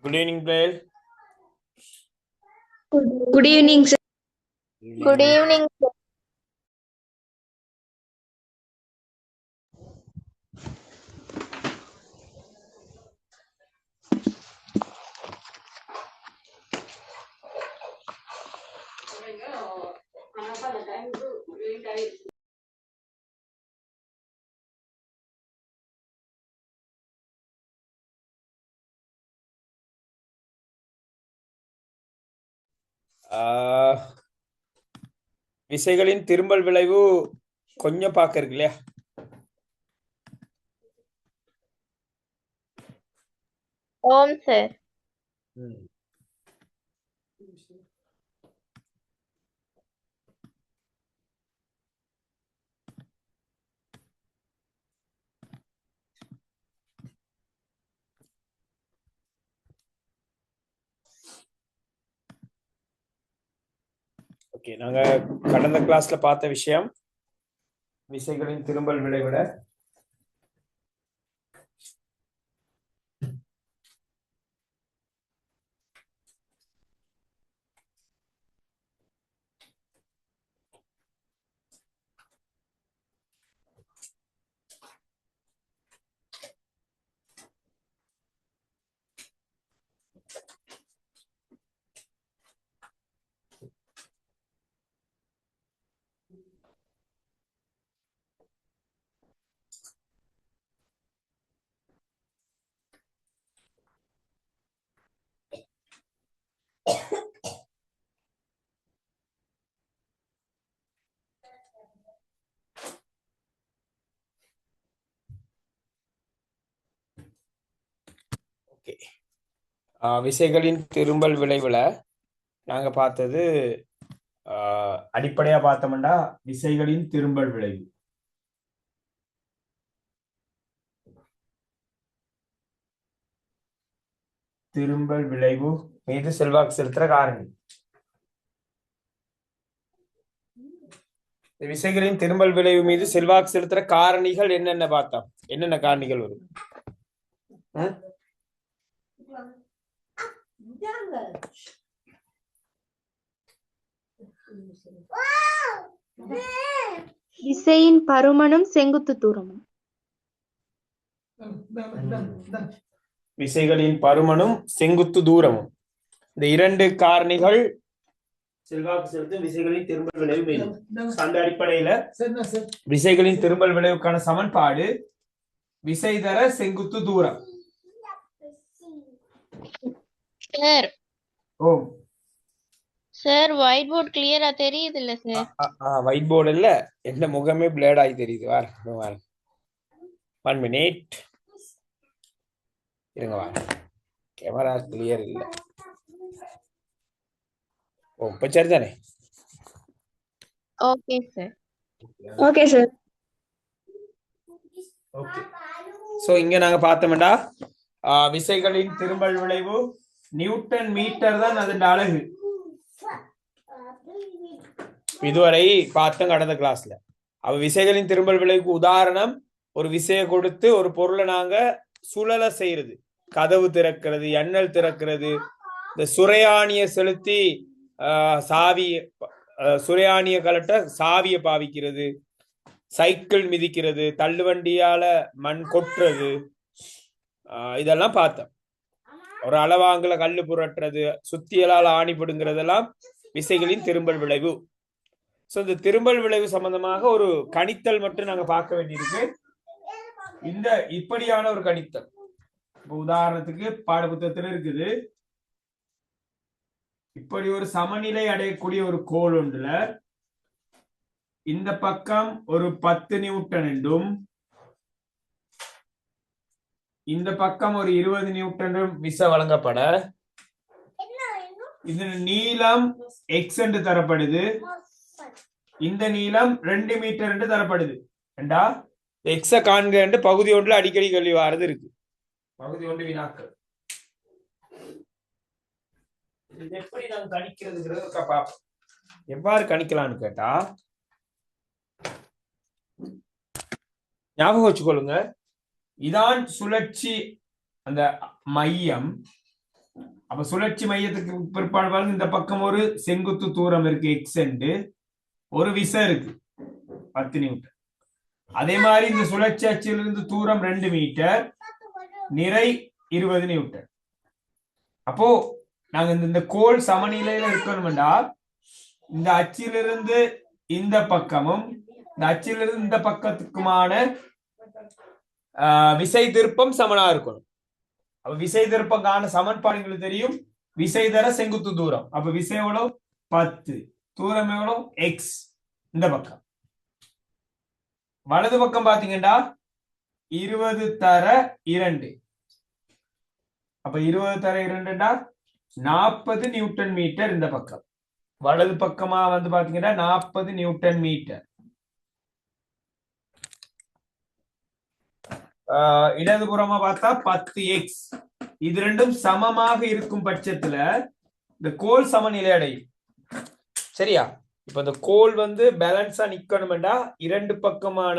Good evening, Blair. Good evening, sir. Good evening, sir. விசைகளின் திரும்பல் விளைவு கொஞ்சம் பார்க்க இருக்கு இல்லையா? ஓம் சார். ஓகே, நாங்க கடந்த கிளாஸ்ல பார்த்த விஷயம் விசைகளின் திரும்பல் விளைவுல விசைகளின் திரும்பல் விளைவுல நாங்க பார்த்தது அடிப்படையா பார்த்தோம்னா விசைகளின் திரும்பல் விளைவு. திரும்பல் விளைவு மீது செல்வாக்கு செலுத்துற காரணி. விசைகளின் திரும்பல் விளைவு மீது செல்வாக்கு செலுத்துற காரணிகள் என்னென்ன பார்த்தோம்? என்னென்ன காரணிகள் வரும்? விசையின் பருமனும் செங்குத்து தூரமும். விசைகளின் பருமனும் செங்குத்து தூரமும் இந்த இரண்டு காரணிகள் செல்வாக்கு செலுத்தும் விசைகளின் திரும்பல் விளைவு மீது. அந்த அடிப்படையில விசைகளின் திரும்பல் விளைவுக்கான சமன்பாடு விசை தர செங்குத்து தூரம். சார். ஓ சார், ஒயிட் போர்ட் கிளியரா தெரியுது இல்ல சார்? ஒயிட் போர்டு இல்ல, என்ன முகமே பிளேட் ஆகி தெரியுது. வார 1 மினிட் இருங்க, வார கேமரா கிளியர் இல்ல. ஓ இப்ப சரிதானே? Okay sir. Okay sir. Okay, so இங்க நாங்க பார்த்தோம்டா விசைகளின் திரும்பல் விளைவு நியூட்டன் மீட்டர் தான் அதன் அலகு. இதுவரை பார்த்தோம் கடந்த கிளாஸ்ல. அவ விசைகளின் திரும்பல் விளைவுக்கு உதாரணம், ஒரு விசையை கொடுத்து ஒரு பொருளை நாங்க சுழல செய்யறது, கதவு திறக்கிறது, எண்ணல் திறக்கிறது, இந்த சுரையாணிய செலுத்தி சுரையாணிய கலட்ட சாவிய பாவிக்கிறது, சைக்கிள் மிதிக்கிறது, தள்ளுவண்டியால மண் கொட்டுறது, இதெல்லாம் பார்த்தோம். ஒரு அளவாங்கல கல்லு புரட்டுறது, சுத்தியலால் ஆணி பிடுங்கிறதெல்லாம் விசைகளின் திரும்பல் விளைவு. சோ இந்த திரும்பல் விளைவு சம்பந்தமாக ஒரு கணித்தல் மட்டும் நாங்க பார்க்க வேண்டியிருக்கு. இந்த இப்படியான ஒரு கணித்தல் உதாரணத்துக்கு பாட புத்தகத்துல இருக்குது. இப்படி ஒரு சமநிலை அடையக்கூடிய ஒரு கோல் ஒன்றுல இந்த பக்கம் ஒரு 10 நியூட்டன் என்றும் இந்த பக்கம் ஒரு 20 நியூட்டன் விசை வழங்கப்பட இது நீளம் எக்ஸ் என்று தரப்படுது, இந்த நீளம் 2 மீட்டர் என்று தரப்படுது. ஏண்டா எக்ஸ காண்க என்று பகுதி ஒன்றுல அடிக்கடி கேள்வி வாரது இருக்கு. பகுதி ஒன்று வினாக்கள். இது எப்படி நாங்க கணிக்கிறதுங்கிறது பார்ப்போம். எவ்வாறு கணிக்கலாம்னு கேட்டா ஞாபகம் வச்சுக்கொள்ளுங்க, இதான் சுழற்சி அந்த மையம். அப்ப சுழற்சி மையத்துக்கு பிற்பாடு இந்த பக்கம் ஒரு செங்குத்து தூரம் இருக்கு எக்ஸ் என்று, ஒரு விசை இருக்கு 10 நியூட்டன். அதே மாதிரி இந்த சுழற்சி அச்சிலிருந்து தூரம் 2 மீட்டர், நிறை 20 நியூட்டன். அப்போ நாங்க இந்த கோள் சமநிலையில இருக்கணும்டா இந்த அச்சிலிருந்து இந்த பக்கமும் இந்த அச்சிலிருந்து இந்த பக்கத்துக்குமான விசை திருப்பம் சமனா இருக்கணும். அப்ப விசை திருப்பம் காண சமன்பாடுகளுக்கு தெரியும். விசை தர செங்குத்து தூரம், அப்ப விசை எவ்வளவு 10, தூரம் எவ்வளவு எக்ஸ். இந்த பக்கம் வலது பக்கம் பாத்தீங்கன்னா 20 தர 2, அப்ப 20 தர 2 40 நியூட்டன் மீட்டர். இந்த பக்கம் வலது பக்கமா வந்து பாத்தீங்கன்னா 40 நியூட்டன் மீட்டர். இடதுபுறமா பார்த்தா 10x. இது ரெண்டும் சமமாக இருக்கும் பட்சத்துல இந்த கோள் சமநிலை அடையும். சரியா? இப்ப இந்த கோள் வந்து பேலன்ஸா நிக்கணும்டா இரண்டு பக்கமான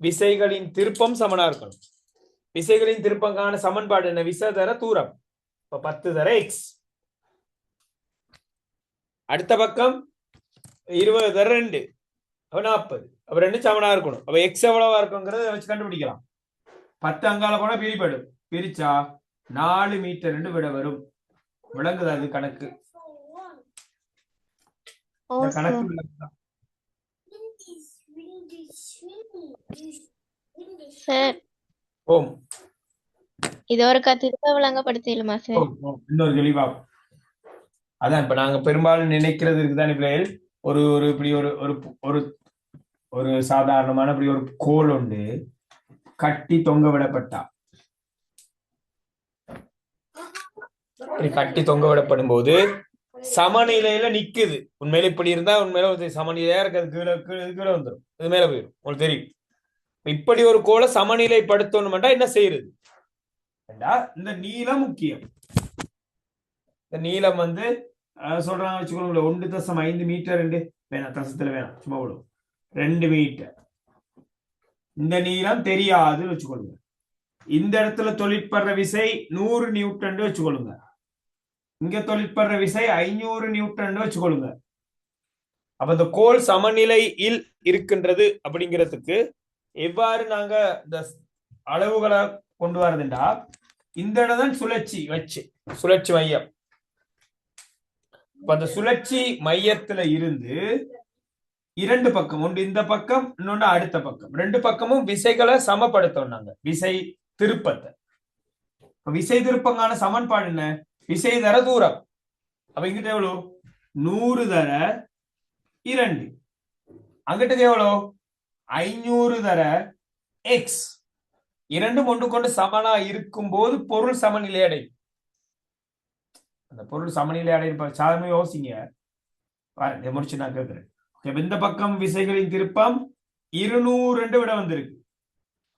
விசைகளின் திருப்பம் சமனா இருக்கணும். விசைகளின் திருப்பங்கான சமன்பாடு என்ன? விசை தர தூரம். இப்ப 10 தர x. அடுத்த பக்கம் 20 தர 2, அப்ப 40. அப்ப 2 சமனா இருக்கணும். அப்ப x எவ்வளவா இருக்குங்கிறத வச்சு கண்டுபிடிக்கலாம். 10 அங்கால போனா பிரிப்படும், பிரிச்சா 4 மீட்டர் விட வரும். விளங்குதா? அது கணக்கு கணக்கு சார். ஓம் இது ஒரு திரும்ப விளங்கப்படுத்தலுமா சார்? இன்னொரு தெளிவா அதான் இப்ப நாங்க பெரும்பாலும் நினைக்கிறது இருக்குதான் பிள்ளைகள், ஒரு ஒரு இப்படி ஒரு ஒரு ஒரு சாதாரணமான இப்படி ஒரு கோல் உண்டு கட்டி தொங்க விடப்பட்டா, கட்டி தொங்க விடப்படும் போது சமநிலையில நிக்குது. உண்மையில இப்படி இருந்தா உண்மையில சமநிலையா இருக்காது, கீழே கீழே கீழே வந்துடும், இது மேல போயிடும். உங்களுக்கு தெரியும். இப்படி ஒரு கோலை சமநிலைப்படுத்தணும்டா என்ன செய்யறது? இந்த நீளம் முக்கியம். இந்த நீளம் வந்து சொல்றாங்க வச்சுக்கோங்க 1.5 மீட்டர் வேணாம், தசத்துல வேணாம், சும்மா விடும் 2 மீட்டர். இந்த நீளம் தெரியாதுன்னு வச்சுக்கொள்ளுங்க. இந்த இடத்துல தொழிற்படுற விசை 100 நியூட்டன் வச்சுக்கொள்ளுங்க. இங்க தொழிற்படுற விசை 500 நியூட்டன் வச்சுக்கொள்ளுங்க. அப்ப இந்த கோள் சமநிலையில் இருக்கின்றது அப்படிங்கிறதுக்கு எவ்வாறு நாங்க இந்த அளவுகளை கொண்டு வரதுண்டா, இந்த இடம் தான் சுழற்சி வச்சு சுழற்சி மையம். அந்த சுழற்சி மையத்துல இருந்து இரண்டு பக்கம், ஒன்று இந்த பக்கம், இன்னொன்று அடுத்த பக்கம், ரெண்டு பக்கமும் விசைகளை சமப்படுத்தோம். விசை திருப்பத்தை, விசை திருப்பங்கான சமன்பாடு என்ன? விசை தர தூரம். அப்ப இங்கிட்ட எவ்வளவு? 100 தர 2. அங்கிட்ட எவ்வளவு? 500 தர எக்ஸ். இரண்டும் ஒன்று கொண்டு சமனா இருக்கும் போது பொருள் சமநிலை அடையும். அந்த பொருள் சமநிலை அடையும் சாதாரண யோசிங்க. முடிச்சு நான் கேட்கிறேன். இந்த பக்கம் விசைகளின் திருப்பம் 200 விட வந்திருக்கு,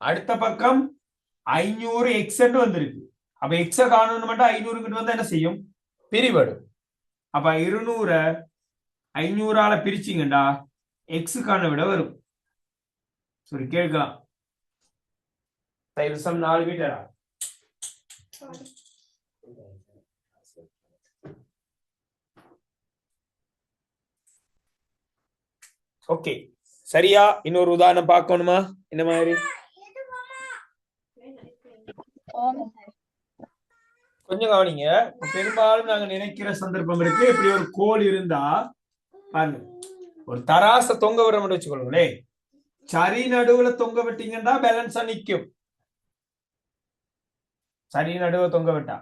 அடுத்த பக்கம் 500 எக்ஸ் வந்திருக்கு. அப்ப எக்ஸ காணணும் 500 வந்தா என்ன செய்யும்? பிரிபடும். அப்ப 200 500ஆல பிரிச்சிங்கண்டா எக்ஸ் காண விட வரும். சரி, கேட்கலாம். 4 மீட்டரா? ஓகே, சரியா? இன்னொரு உதாரணம் பார்க்கணுமா? இந்த மாதிரி கொஞ்சம் கவனிங்க. பெரும்பாலும் நாங்க நினைக்கிற சந்தர்ப்பம் இருக்கு, இப்படி ஒரு கோல் இருந்தா பாருங்க, ஒரு தராச தொங்க விட மட்டும் வச்சுக்கொள்ளுங்களே, சரி நடுவுல தொங்க விட்டீங்கன்னா பேலன்ஸா நிக்கும். சரி நடுவை தொங்க விட்டா,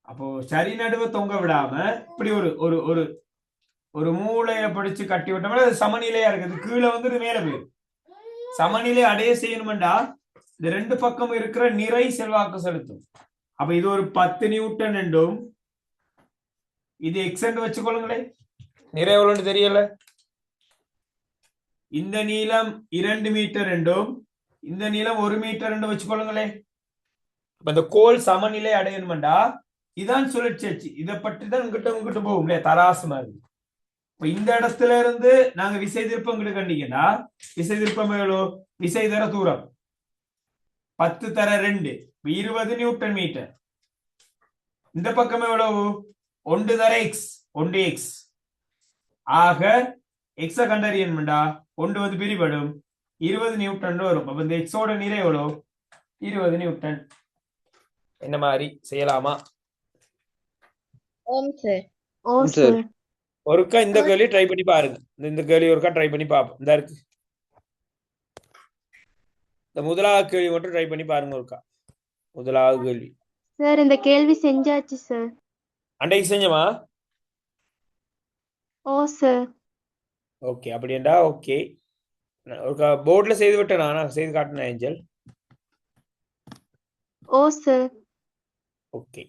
அப்போ சரி நடுவை தொங்க விடாம இப்படி ஒரு ஒரு ஒரு ஒரு மூளைய படிச்சு கட்டி விட்டோம்னா அது சமநிலையா இருக்குது. கீழே வந்து மேல போயிடும். சமநிலை அடைய செய்யணும்டா இந்த ரெண்டு பக்கம் இருக்கிற நிறை செல்வாக்கு செலுத்தும். அப்ப இது ஒரு 10 நியூட்டன் என்றும் இது எக்ஸ் என்று வச்சுக்கொள்ளுங்களேன். நிறை எவ்வளவுன்னு தெரியல. இந்த நீளம் 2 மீட்டர் என்றும் இந்த நீளம் 1 மீட்டர் என்று வச்சுக்கொள்ளுங்களேன். இந்த கோல் சமநிலை அடையணும்டா இதான் சுழற்சி அச்சு. இதை பற்றி தான் உங்ககிட்ட போகும் இல்லையா, தராசு மாதிரி. இப்ப இந்த இடத்துல இருந்து நாங்க விசை திருப்பம் கண்டிங்கன்னா விசை திருப்பம் எவ்வளோ, விசை தர தூரம் 10 தர 2 20 நியூட்டன் மீட்டர். இந்த பக்கம் எவ்வளவு, 1 தர எக்ஸ் 1 எக்ஸ். ஆக எக்ஸ கண்டறியணும்டா 1 வந்து பிரிபடும் 20 நியூட்டன் வரும். அப்ப இந்த எக்ஸோட நிறை எவ்வளவு, 20 நியூட்டன். என்ன மாதிரி செய்யலாமா? ஓம் சார். ஓ சார். ஒருக்கா இந்த கேள்வி ட்ரை பண்ணி பாருங்க. இந்த கேள்வி ஒருக்கா ட்ரை பண்ணி பார்ப்போம். இந்த இருக்கு இந்த முதலாவது கேள்வி மட்டும் ட்ரை பண்ணி பாருங்க ஒருக்கா. முதலாவது கேள்வி சார் இந்த கேள்வி செஞ்சாச்சு சார். அன்றைக்கு செஞ்சமா? Oh sir. ஓகே, அப்படின்டா ஓகே. ஒருக்கா போர்ட்ல செய்து விட்டேனா, நான் செய்து காட்டினேன் ஏஞ்சல். ஓ சார். ஓகே,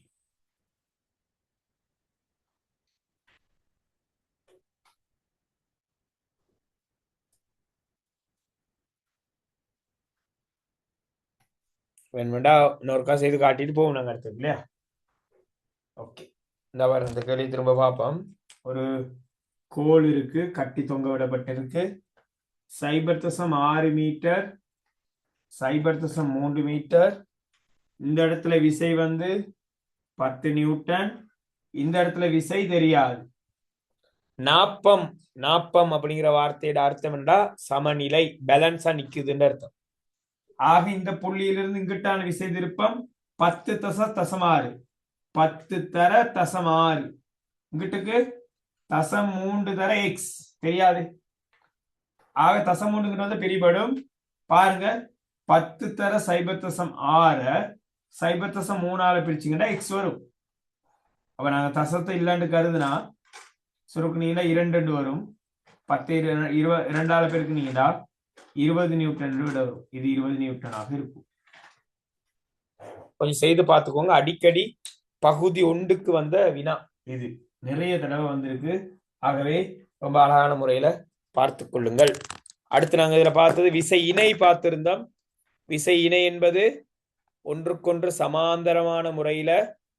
வேணுமெண்டா இன்னொருக்கா செய்து காட்டிட்டு போவோம் நாங்க அடுத்தது இல்லையா. ஓகே, இந்த வாரம் இந்த கேள்வி திரும்ப பார்ப்போம். ஒரு கோல் இருக்கு, கட்டி தொங்க விடப்பட்டிருக்கு. 0.6 மீட்டர் 0.3 மீட்டர். இந்த இடத்துல விசை வந்து 10 நியூட்டன். இந்த இடத்துல விசை தெரியாது. நாப்பம் நாப்பம் அப்படிங்கிற வார்த்தையோட அர்த்தம் என்னடா, சமநிலை, பேலன்ஸா நிக்குதுன்னு அர்த்தம். ஆக இந்த புள்ளியிலிருந்து இங்கிட்டான விசை திருப்பம் 10.6 10 தர தசம் 6. இங்கிட்டுக்கு தசம் 3 தர எக்ஸ் தெரியாது. ஆக தசம் 3 வந்து பிரிபடும். பாருங்க, 10 தர 0.6 0.3 பிரிச்சிங்கன்னா எக்ஸ் வரும். அப்ப நாங்க தசத்தை இல்லாண்டு கருதுனா சுருக்குனீங்கன்னா 2 வரும். 10 2 பெருக்குனீங்கன்னா 20 நியூட்டன் விட வரும். இது 20 நியூட்டனாக இருக்கும். கொஞ்சம் செய்து பார்த்துக்கோங்க. அடிக்கடி பகுதி 1க்கு வந்த வினா இது நிறைய தடவை வந்திருக்கு. ஆகவே ரொம்ப அழகான முறையில பார்த்து கொள்ளுங்கள். அடுத்து நாங்க இதுல பார்த்தது விசை இணை பார்த்திருந்தோம். விசை இணை என்பது ஒன்றுக்கொன்று சமாந்தரமான முறையில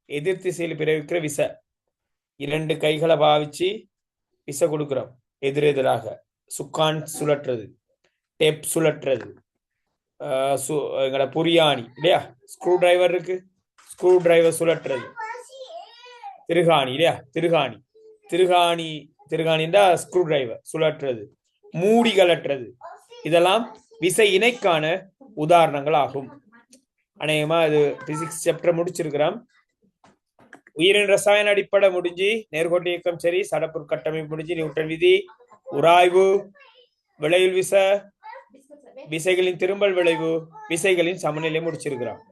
எதிர் திசையில் பிரயோகிக்கிற விசை. 2 கைகளை பாவிச்சு விசை கொடுக்கிறோம் எதிரெதிராக. சுக்கான் சுழற்றுறது, டேப் சுழற்றுறது, எங்கட புரியாணி இல்லையா, ஸ்க்ரூ டிரைவர் இருக்கு, ஸ்க்ரூ டிரைவர் சுழற்றுறது, திருகாணி இல்லையா, திருகாணி திருகாணி திருகாணின்றா ஸ்க்ரூ டிரைவர் சுழற்றுறது, மூடி கலற்றுறது, இதெல்லாம் விசை இணைக்கான உதாரணங்கள் ஆகும். அநேகமா இது பிசிக்ஸ் சாப்டர் முடிச்சிருக்கிறோம். உயிரின் ரசாயன அடிப்படை முடிஞ்சு, நேர்கோட்டு இயக்கம் சரி, சடப்பொருள் கட்டமைப்பு முடிஞ்சு, நியூட்டன் விதி, உராய்வு, விளைவில் விசை, விசைகளின் திரும்பல் விளைவு, விசைகளின் சமநிலை முடிச்சிருக்கிறோம்.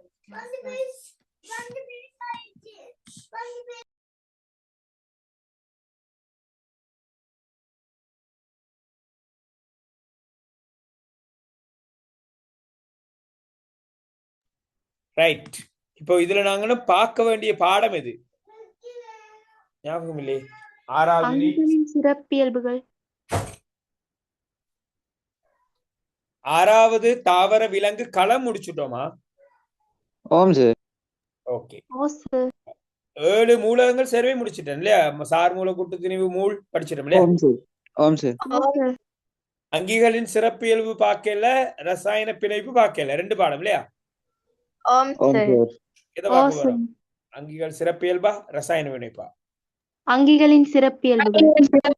ரைட். இப்போ இதுல நாங்களும் பார்க்க வேண்டிய பாடம் எது ஞாபகம் இல்லையே? 6வது சிறப்பியல்புகள். 6வது தாவர விலங்கு களம் முடிச்சுட்டோமா? ஓம் சார். ஓகே, ஓ சார். 7 மூலகங்கள் சர்வே முடிச்சிட்டேன் இல்லையா? சார் மூல கூட்டு திணிவு மூல் படிச்சிட்டோம் இல்லையா? ஓம் சார். ஓம் சார். ஓ சார். அங்கிகளின் சிறப்பியல்பு பார்க்கல, ரசாயன பிணைப்பு பார்க்கல, 2 பாடம் இல்லையா? ஓம் ஓம் சார். சார். எதை ஓ பார்க்க சார். வரோம்? அங்கிகள் சிறப்பியல்பா ரசாயன பிணைப்பா? அங்கிகளின் சிறப்பியல்புகள்.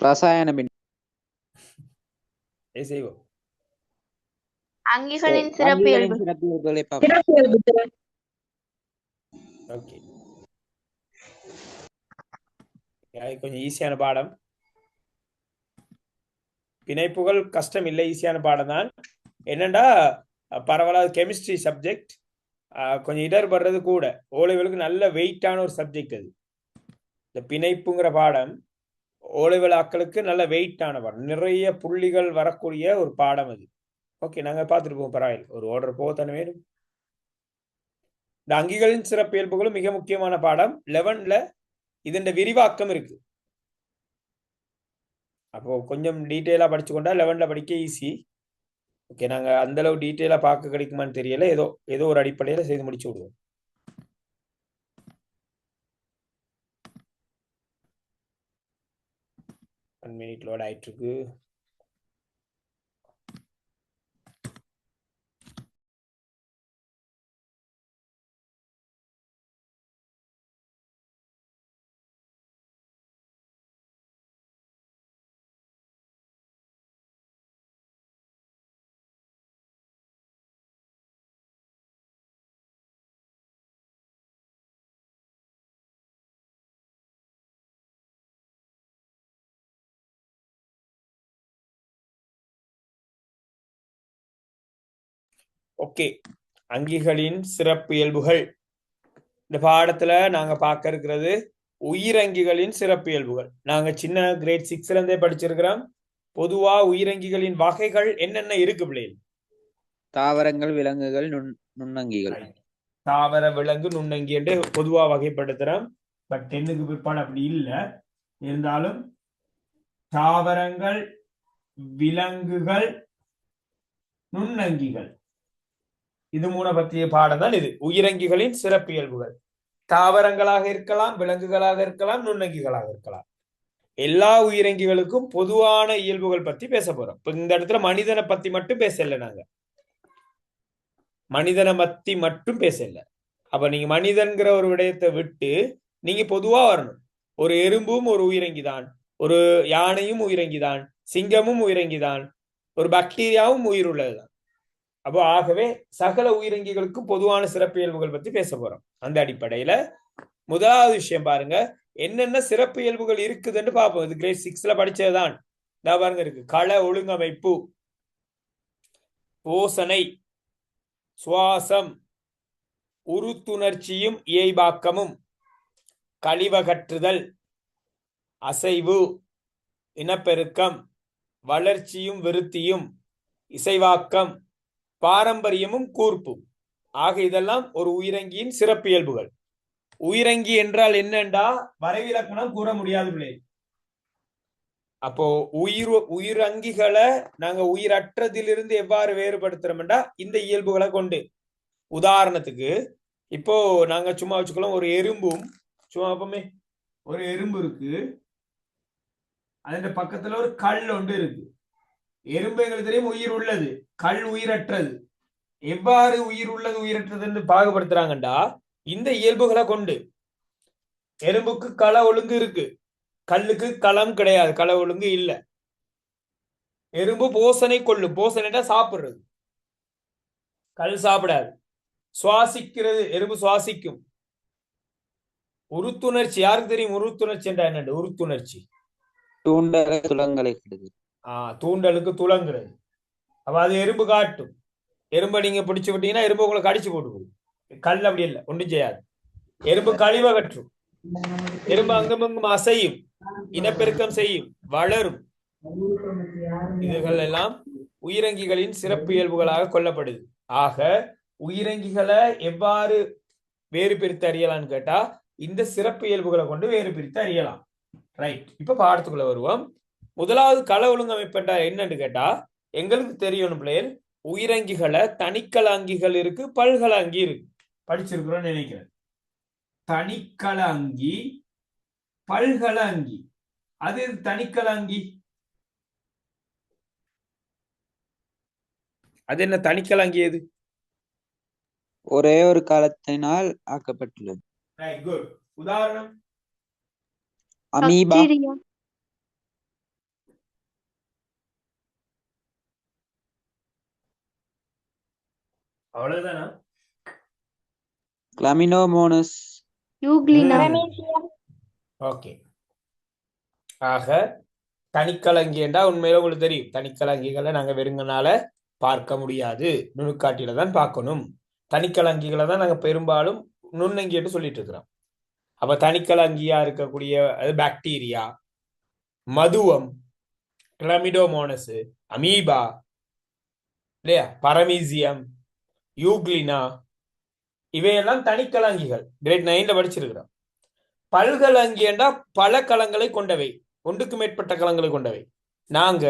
ரசாயன மின் செய்வோம். அங்கிகளின் சிறப்பியல்பு. சிறப்பியல்புகளை பார்ப்போம். ஓகே, கொஞ்சம் ஈஸியான பாடம். பிணைப்புகள் கஷ்டம் இல்லை, ஈஸியான பாடம் தான். என்னண்டா பரவாயில்ல, கெமிஸ்ட்ரி சப்ஜெக்ட் கொஞ்சம் இடர்படுறது கூட. ஓலைவலுக்கு நல்ல வெயிட்டான ஒரு சப்ஜெக்ட் அது. இந்த பிணைப்புங்கிற பாடம் ஓலைவல் ஆக்களுக்கு நல்ல வெயிட்டான பாடம், நிறைய புள்ளிகள் வரக்கூடிய ஒரு பாடம் அது. ஓகே, நாங்க பார்த்துட்டு போவோம், பரவாயில்லை. ஒரு ஆர்டர் போகத்தானே வேணும். இந்த அங்கிகளின் சிறப்பியல்புகளும் மிக முக்கியமான பாடம். 11ல இதன் விரிவாக்கம் இருக்கு. அப்போ கொஞ்சம் டீட்டெயிலா படிச்சு கொண்டா 11ல படிக்க ஈஸி. ஓகே, நாங்க அந்த அளவு டீட்டெயிலா பார்க்க கிடைக்குமான்னு தெரியல. ஏதோ ஏதோ ஒரு அடிப்படையில செய்து முடிச்சு விடுவோம். ஒன் மினிட் லோட் ஆயிட்டு இருக்கு. ஓகே, அங்கிகளின் சிறப்பு இயல்புகள். இந்த பாடத்துல நாங்க பார்க்க இருக்கிறது உயிரங்கிகளின் சிறப்பு இயல்புகள். நாங்க சின்ன கிரேட் 6ல இருந்தே படிச்சிருக்கிறோம். பொதுவா உயிரங்கிகளின் வகைகள் என்னென்ன இருக்கு பிள்ளைகள்? தாவரங்கள், விலங்குகள், நுண்ணங்கிகள். தாவர, விலங்கு, நுண்ணங்கி என்று பொதுவா வகைப்படுத்துறோம். பட் 10க்கு பிற்பாடு அப்படி இல்லை. இருந்தாலும் தாவரங்கள், விலங்குகள், நுண்ணங்கிகள், இது மூணை பற்றிய பாடம் தான் இது. உயிரங்கிகளின் சிறப்பியல்புகள். தாவரங்களாக இருக்கலாம், விலங்குகளாக இருக்கலாம், நுண்ணங்கிகளாக இருக்கலாம். எல்லா உயிரங்கிகளுக்கும் பொதுவான இயல்புகள் பத்தி பேச போறோம். இப்ப இந்த இடத்துல மனிதனை பத்தி மட்டும் பேசல. நாங்க மனிதனை பத்தி மட்டும் பேசல. அப்ப நீங்க மனிதன்கிற ஒரு விடயத்தை விட்டு நீங்க பொதுவா வரணும். ஒரு எறும்பும் ஒரு உயிரங்கிதான், ஒரு யானையும் உயிரங்கிதான், சிங்கமும் உயிரங்கிதான், ஒரு பாக்டீரியாவும் உயிர் உள்ளதுதான். அப்போ ஆகவே சகல உயிரங்கிகளுக்கும் பொதுவான சிறப்பியல்புகள் பத்தி பேச போறோம். அந்த அடிப்படையில முதலாவது விஷயம் பாருங்க, என்னென்ன சிறப்பு இயல்புகள் இருக்குதுன்னு பார்ப்போம். இது கிரேட் 6ல படிச்சதுதான். பாருங்க இருக்கு: கள ஒழுங்கமைப்பு, போசனை, சுவாசம், உறுத்துணர்ச்சியும் இயைபாக்கமும், கழிவகற்றுதல், அசைவு, இனப்பெருக்கம், வளர்ச்சியும் விருத்தியும், இசைவாக்கம், பாரம்பரியமும் கூர்ப்பும். ஆக இதெல்லாம் ஒரு உயிரங்கியின் சிறப்பியல்புகள். உயிரங்கி என்றால் என்னண்டா வரைவிலக்கணம் கூற முடியாது பிள்ளை. அப்போ உயிரங்கிகளை நாங்க உயிரற்றதிலிருந்து எவ்வாறு வேறுபடுத்துறோம்டா இந்த இயல்புகளை கொண்டு. உதாரணத்துக்கு இப்போ நாங்க சும்மா வச்சுக்கலாம், ஒரு எறும்பும் சும்மா அப்பமே ஒரு எறும்பு இருக்கு, அதன் பக்கத்துல ஒரு கல் ஒன்று இருக்கு. எறும்பு எங்களுக்கு தெரியும் உயிர் உள்ளது, கல் உயிரற்றது. எவ்வாறு உயிர் உள்ளது உயிரற்றது பாகுபடுத்துறாங்கண்டா இந்த இயல்புகளை கொண்டு. எறும்புக்கு கள ஒழுங்கு இருக்கு, கல்லுக்கு களம் கிடையாது, கள ஒழுங்கு இல்ல. எறும்பு போசனை கொள்ளும், போசனைடா சாப்பிடுறது, கல் சாப்பிடாது. சுவாசிக்கிறது, எறும்பு சுவாசிக்கும். உறுத்துணர்ச்சி, யாருக்கு தெரியும் உறுத்துணர்ச்சி என்றா என்ன? உறுத்துணர்ச்சி தூண்டலுக்கு துளங்குறது. அப்ப அது எறும்பு காட்டும். எறும்பை நீங்க பிடிச்சு விட்டீங்கன்னா எறும்பு உங்களை கடிச்சு போட்டு. கல் அப்படி இல்லை, ஒன்றும் செய்யாது. எறும்பு கழிவகற்றும். எறும்பு அங்குமங்கும் அசையும், இனப்பெருக்கம் செய்யும், வளரும். இதுகள் எல்லாம் உயிரங்கிகளின் சிறப்பு இயல்புகளாக கொள்ளப்படுது. ஆக உயிரங்கிகளை எவ்வாறு வேறு பிரித்து அறியலாம்னு கேட்டா இந்த சிறப்பு இயல்புகளை கொண்டு வேறு பிரித்து அறியலாம். ரைட், இப்ப பாடத்துக்குள்ள வருவோம். முதலாவது கள ஒழுங்கமைப்புண்டா என்னன்னு கேட்டா, எங்களுக்கு தெரியணும் பிள்ளைகள், உயிரங்கிகளை தனிக்கள அங்கிகள் இருக்கு, பல்கல அங்கி இருக்கு. படிச்சிருக்கிறோம் நினைக்கிறேன். தனிக்கள அங்கி, பல்கல அங்கி. அது தனிக்கள அங்கி, அது என்ன தனிக்கள அங்கி? எது? ஒரே ஒரு காலத்தினால் ஆக்கப்பட்டுள்ளது. Right, good. உதாரணம் அமீபா, பாக்டீரியா, அவ்வளவுதானா? Chlamydomonas, euglena, okay. ஆக தனிக்கலங்கி என்றா உண்மையில உங்களுக்கு தெரியும், தனிக்கலங்கிகளை நாங்க வெறுங்கனால பார்க்க முடியாது, நுணுக்காட்டியில தான் பார்க்கணும். தனிக்கலங்கிகளை தான் நாங்க பெரும்பாலும் நுண்ணங்கி என்று சொல்லிட்டு இருக்கிறோம். அப்ப தனிக்கலங்கியா இருக்கக்கூடிய அது பாக்டீரியா, மதுவம், கிளமிடோமோனஸ், அமீபா, இல்லையா? பரமீசியம், யூக்ளினா, இவையெல்லாம் தனிக்கலங்கிகள். கிரேட் 9ல படிச்சிருக்கிறோம். பல்கலங்கி என்றால் பல களங்களை கொண்டவை, ஒன்றுக்கு மேற்பட்ட களங்களை கொண்டவை. நாங்க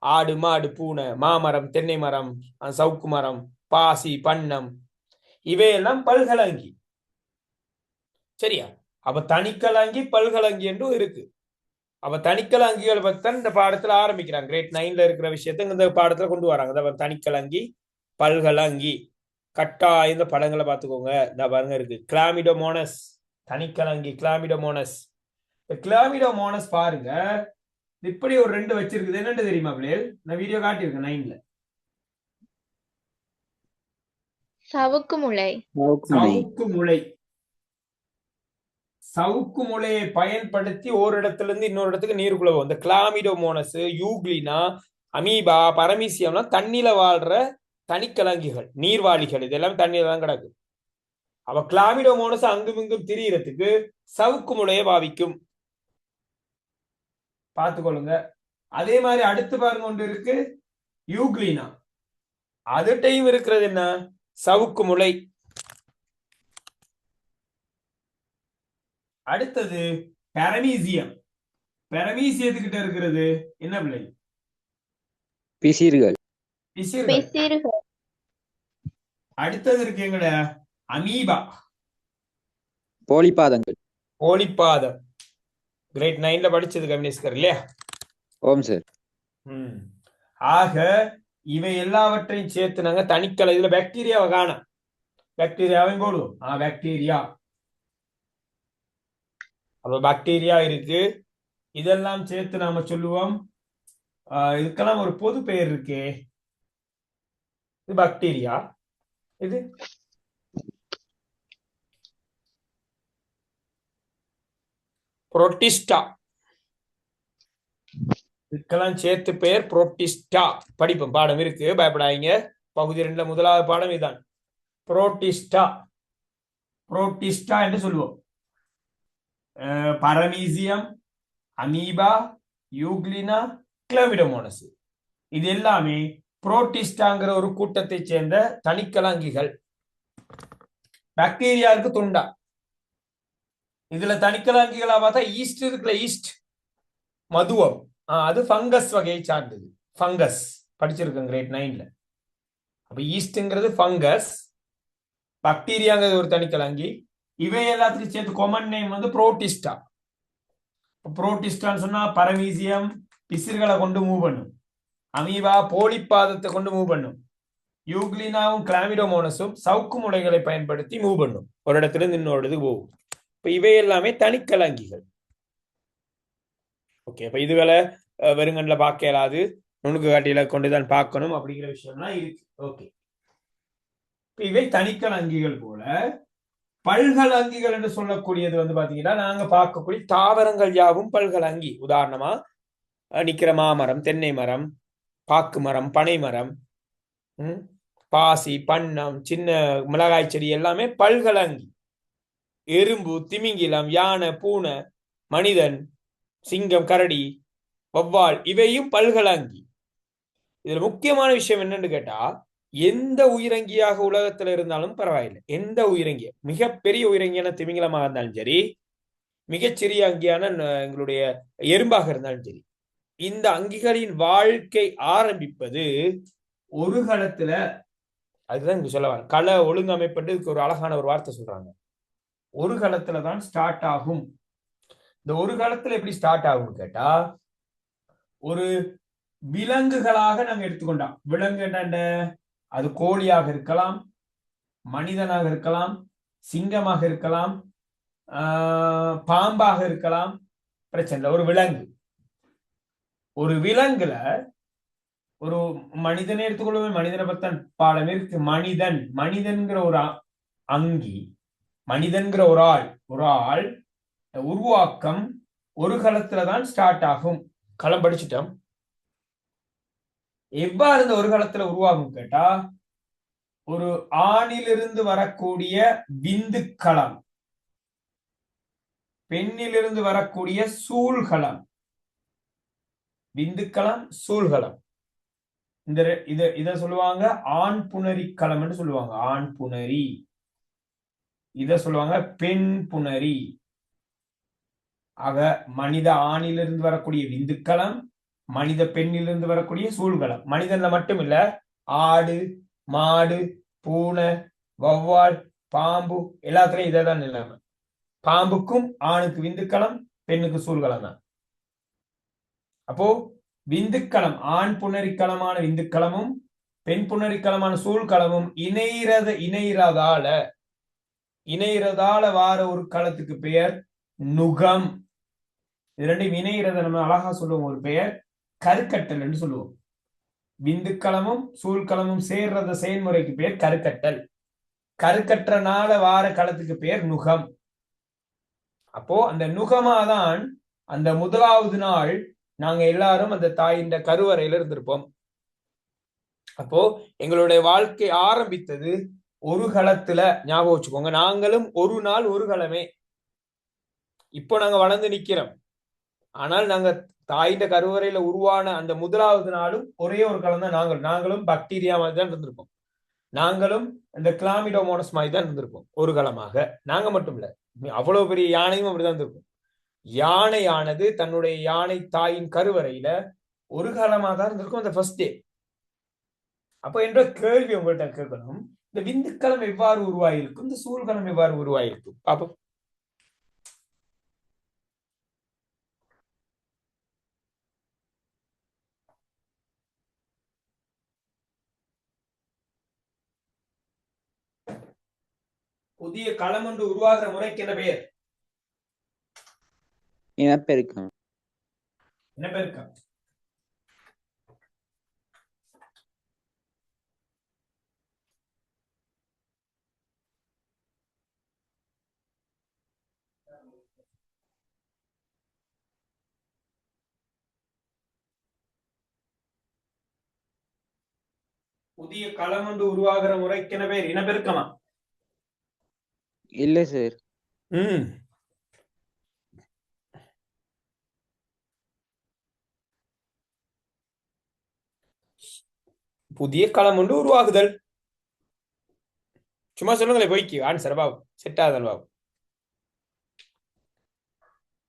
ஆடு, மாடு, பூனை, மாமரம், தென்னை மரம், சவுக்கு மரம், பாசி, பண்ணம், இவையெல்லாம் பல்கலங்கி. சரியா? அப்ப தனிக்கலங்கி பல்கலங்கி என்றும் இருக்கு. அப்ப தனிக்கலங்கிகள் பத்தி தான் இந்த பாடத்துல ஆரம்பிக்கிறாங்க. கிரேட் 9ல இருக்கிற விஷயத்த இந்த பாடத்துல கொண்டு வராங்க. தனிக்கலங்கி, பல்கலங்கி. கட்டாய இந்த படங்களை பார்த்துக்கோங்க. இந்த பாருங்க இருக்கு கிளாமிடோமோனஸ், தனிக்கலங்கி கிளாமிடோமோனஸ். கிளாமிடோமோனஸ் பாருங்க, இப்படி ஒரு 2 வச்சிருக்குது. என்னன்னு தெரியுமா பிள்ளைகள்? நான் வீடியோ காட்டியிருக்கேன் 9ல. சவுக்கு முளை. சவுக்கு முளை. சவுக்கு முளையை பயன்படுத்தி ஒரு இடத்துல இருந்து இன்னொரு இடத்துக்கு நீருக்குள்ள போகும். இந்த கிளாமிடோமோனஸ், யூக்ளினா, அமீபா, பரமீசியம்லாம் தண்ணியில வாழ்ற தனிக்கலங்கிகள், நீர்வாழிகள். இதெல்லாம் தண்ணியில தான் கிடக்கு. அப்ப கிளாமிடோமோனஸ் அங்கும் இங்கும் திரியறதுக்கு சவுக்கு முளையை பாவிக்கும். பார்த்துக்கொள்ளுங்க. அதே மாதிரி அடுத்து பாருங்க ஒன்று இருக்கு, யூக்ளினா. அதுட்டையும் இருக்கிறது என்ன? சவுக்கு முளை. அடுத்தது பரமீசியம். பரமீசியத்துக்கிட்ட இருக்கிறது என்ன பிள்ளை? பிசிர்கள். பிசிர்கள். பிசிறுகள். அடுத்தது இருக்கு எங்கட அமீபா, போலிபாதங்கள். கோழிப்பாதம். கிரேட் 9ல படிச்சது கம்யூனிஸ்கர் இல்லையா? ஓம் சார். ஆக இவை எல்லாவற்றையும் சேர்த்து நாங்க தனிக்கலை. இதுல பாக்டீரியாவை காணும். பாக்டீரியாவையும் போடுவோம். பாக்டீரியா. அப்ப பாக்டீரியா இருக்கு. இதெல்லாம் சேர்த்து நாம சொல்லுவோம். இதுக்கெல்லாம் ஒரு பொது பெயர் இருக்கு. இது பாக்டீரியா. இது புரோட்டிஸ்டா. இதுக்கெல்லாம் சேர்த்து பெயர் புரோட்டிஸ்டா. படிப்போம், பாடம் இருக்கு, பயப்படாதீங்க. பகுதி 2ல முதலாவது பாடம் இதுதான், புரோட்டிஸ்டா. புரோட்டிஸ்டா என்று சொல்லுவோம். பரமீசியம், அமீபா, யூக்ளினா, கிளாமிடோமோனஸ், இது எல்லாமே புரோட்டிஸ்டாங்கிற ஒரு கூட்டத்தை சேர்ந்த தனிக்கலங்கிகள். பாக்டீரியாவுக்கு துண்டா. இதுல தனிக்கலங்கிகளா பார்த்தா ஈஸ்ட் இருக்குல்ல, ஈஸ்ட், மதுவம், அது ஃபங்கஸ் வகையை சார்ந்தது. ஃபங்கஸ் படிச்சிருக்கேன் கிரேட் 9ல. அப்ப ஈஸ்ட்ங்கிறது ஃபங்கஸ், பாக்டீரியாங்கிறது ஒரு தனிக்கலங்கி. இவை எல்லாத்துக்கும் சேர்த்து காமன் நேம் வந்து புரோட்டிஸ்டா. புரோட்டிஸ்டான்னு சொன்னா பரமீசியம் பிசிறுகளை கொண்டு மூவ் பண்ணும், அமீபா போலிப்பாதத்தை கொண்டு மூவ் பண்ணும், யூக்ளினாவும் கிளாமிடோமோனஸும் சவுக்கு முளைகளை பயன்படுத்தி மூவ் பண்ணும், ஒரு இடத்துல இருந்து இன்னொரு இடத்துக்கு போகும். இப்ப இவை எல்லாமே தனிக்கலங்கிகள். ஓகே, அப்ப இதுகளை வெறுங்கண்ல பார்க்க இயலாது, நுணுக்கு காட்டியில கொண்டுதான் பார்க்கணும் அப்படிங்கிற விஷயம்லாம் இருக்கு. ஓகே, இவை தனிக்கலங்கிகள் போல. பல்கலங்கிகள் என்று சொல்லக்கூடியது வந்து பாத்தீங்கன்னா நாங்க பார்க்கக்கூடிய தாவரங்கள் யாவும் பல்கலங்கி. உதாரணமா நிக்கிற மாமரம், தென்னை மரம், பாக்கு மரம், பனை மரம், பாசி, பண்ணம், சின்ன மிளகாய் செடி எல்லாமே பல்கலங்கி. எறும்பு, திமிங்கிலம், யானை, பூனை, மனிதன், சிங்கம், கரடி, வவ்வால், இவையும் பல்கலங்கி. இதுல முக்கியமான விஷயம் என்னன்னு கேட்டா, எந்த உயிரங்கியாக உலகத்துல இருந்தாலும் பரவாயில்லை, எந்த உயிரங்கிய, மிகப்பெரிய உயிரங்கியான திமிங்கலமாக இருந்தாலும் சரி, மிகச்சிறிய அங்கியான எங்களுடைய எறும்பாக இருந்தாலும் சரி, இந்த அங்கிகளின் வாழ்க்கை ஆரம்பிப்பது ஒரு களத்துல. அதுதான் இங்க சொல்ல கள ஒழுங்கமைப்பட்டு இதுக்கு ஒரு அழகான ஒரு வார்த்தை சொல்றாங்க. ஒரு களத்துல தான் ஸ்டார்ட் ஆகும். இந்த ஒரு காலத்துல எப்படி ஸ்டார்ட் ஆகும்னு கேட்டா, ஒரு விலங்குகளாக நாங்க எடுத்துக்கொண்டோம். விலங்கு என்ன? அது கோழியாக இருக்கலாம், மனிதனாக இருக்கலாம், சிங்கமாக இருக்கலாம், பாம்பாக இருக்கலாம், பிரச்சனை இல்லை. ஒரு விலங்கு, ஒரு விலங்குல ஒரு மனிதனை எடுத்துக்கொள்ளும். மனிதனை பத்தான் பாடம் இருக்கு. மனிதன், மனிதன்கிற ஒரு அங்கி, மனிதன்கிற ஒரு ஆள் உருவாக்கம் ஒரு களத்துலதான் ஸ்டார்ட் ஆகும். களம் படிச்சுட்டோம். எவ்வாறு இந்த ஒரு களத்துல உருவாகும் கேட்டா, ஒரு ஆணிலிருந்து வரக்கூடிய விந்துக்களம், பெண்ணிலிருந்து வரக்கூடிய சூழ்களம், விந்துக்களம், சூழ்களம், இத சொல்லுவாங்க ஆண் புணரி களம்னு சொல்லுவாங்க. ஆண் புணரி. இத சொல்லுவாங்க பெண் புணரி. ஆக மனித ஆணிலிருந்து வரக்கூடிய விந்துக்களம், மனித பெண்ணிலிருந்து வரக்கூடிய சூழ்களம். மனிதன்ல மட்டும் இல்ல, ஆடு, மாடு, பூனை, வௌவால், பாம்பு எல்லாத்துலயும் இதேதான் நிலைமை. பாம்புக்கும் ஆணுக்கு விந்துக்களம், பெண்ணுக்கு சூழ்களம் தான். அப்போ விந்துக்களம், ஆண் புணரிக்களமான விந்துக்களமும் பெண் புணரிக்களமான சூழ்களமும் இணையிறதால வார ஒரு களத்துக்கு பெயர் நுகம். இது ரெண்டையும் இணையிறத நம்ம அழகா சொல்லுவோம், ஒரு பெயர் கருக்கட்டல் என்று சொல்லுவோம். விந்துக்களமும் சூழ்களமும் சேர்றத செயல்முறைக்கு பெயர் கருக்கட்டல். கருக்கற்றனால வார களத்துக்கு பெயர் நுகம். அப்போ அந்த நுகமாதான் அந்த முதலாவது நாள் நாங்க எல்லாரும் அந்த தாயின் கருவறையில இருந்திருப்போம். அப்போ எங்களுடைய வாழ்க்கை ஆரம்பித்தது ஒரு களத்துல. ஞாபகம் வச்சுக்கோங்க, நாங்களும் ஒரு நாள் ஒரு களமே. இப்போ நாங்க வளர்ந்து நிக்கிறோம், ஆனால் நாங்க தாயின் கருவறையில உருவான அந்த முதலாவது நாளும் ஒரே ஒரு களம் தான். நாங்களும் பாக்டீரியா மாதிரி தான் இருந்திருப்போம். நாங்களும் இந்த கிளாமிடோமோனஸ் மாதிரி தான் இருந்திருப்போம் ஒரு களமாக. நாங்க மட்டும் இல்ல, அவ்வளவு பெரிய யானையும் அப்படிதான் இருந்திருக்கும். யானையானது தன்னுடைய யானை தாயின் கருவறையில ஒரு காலமாக தான் இருந்திருக்கும் அந்த ஃபர்ஸ்ட் டே. அப்ப என்ற கேள்வி உங்கள்கிட்ட கேட்கணும், இந்த விந்துக்களம் எவ்வாறு உருவாயிருக்கும், இந்த சூழ்களம் எவ்வாறு உருவாயிருக்கும் பாப்போம். புதிய களம் ஒன்று உருவாகிற முறைக்கு என்ன பெயர்? இனப்பெருக்கம். இனப்பெருக்கம். புதிய களம் ஒன்று உருவாகிற முறைக்கு என்ன பெயர்? இனப்பெருக்கமா? இல்ல சார். புதிய களம் ஒன்று உருவாகுதல். சும்மா சொல்லுங்களேன், போய்க்கு ஆன்சர் பாபு. செட் ஆகுதல் பாபு.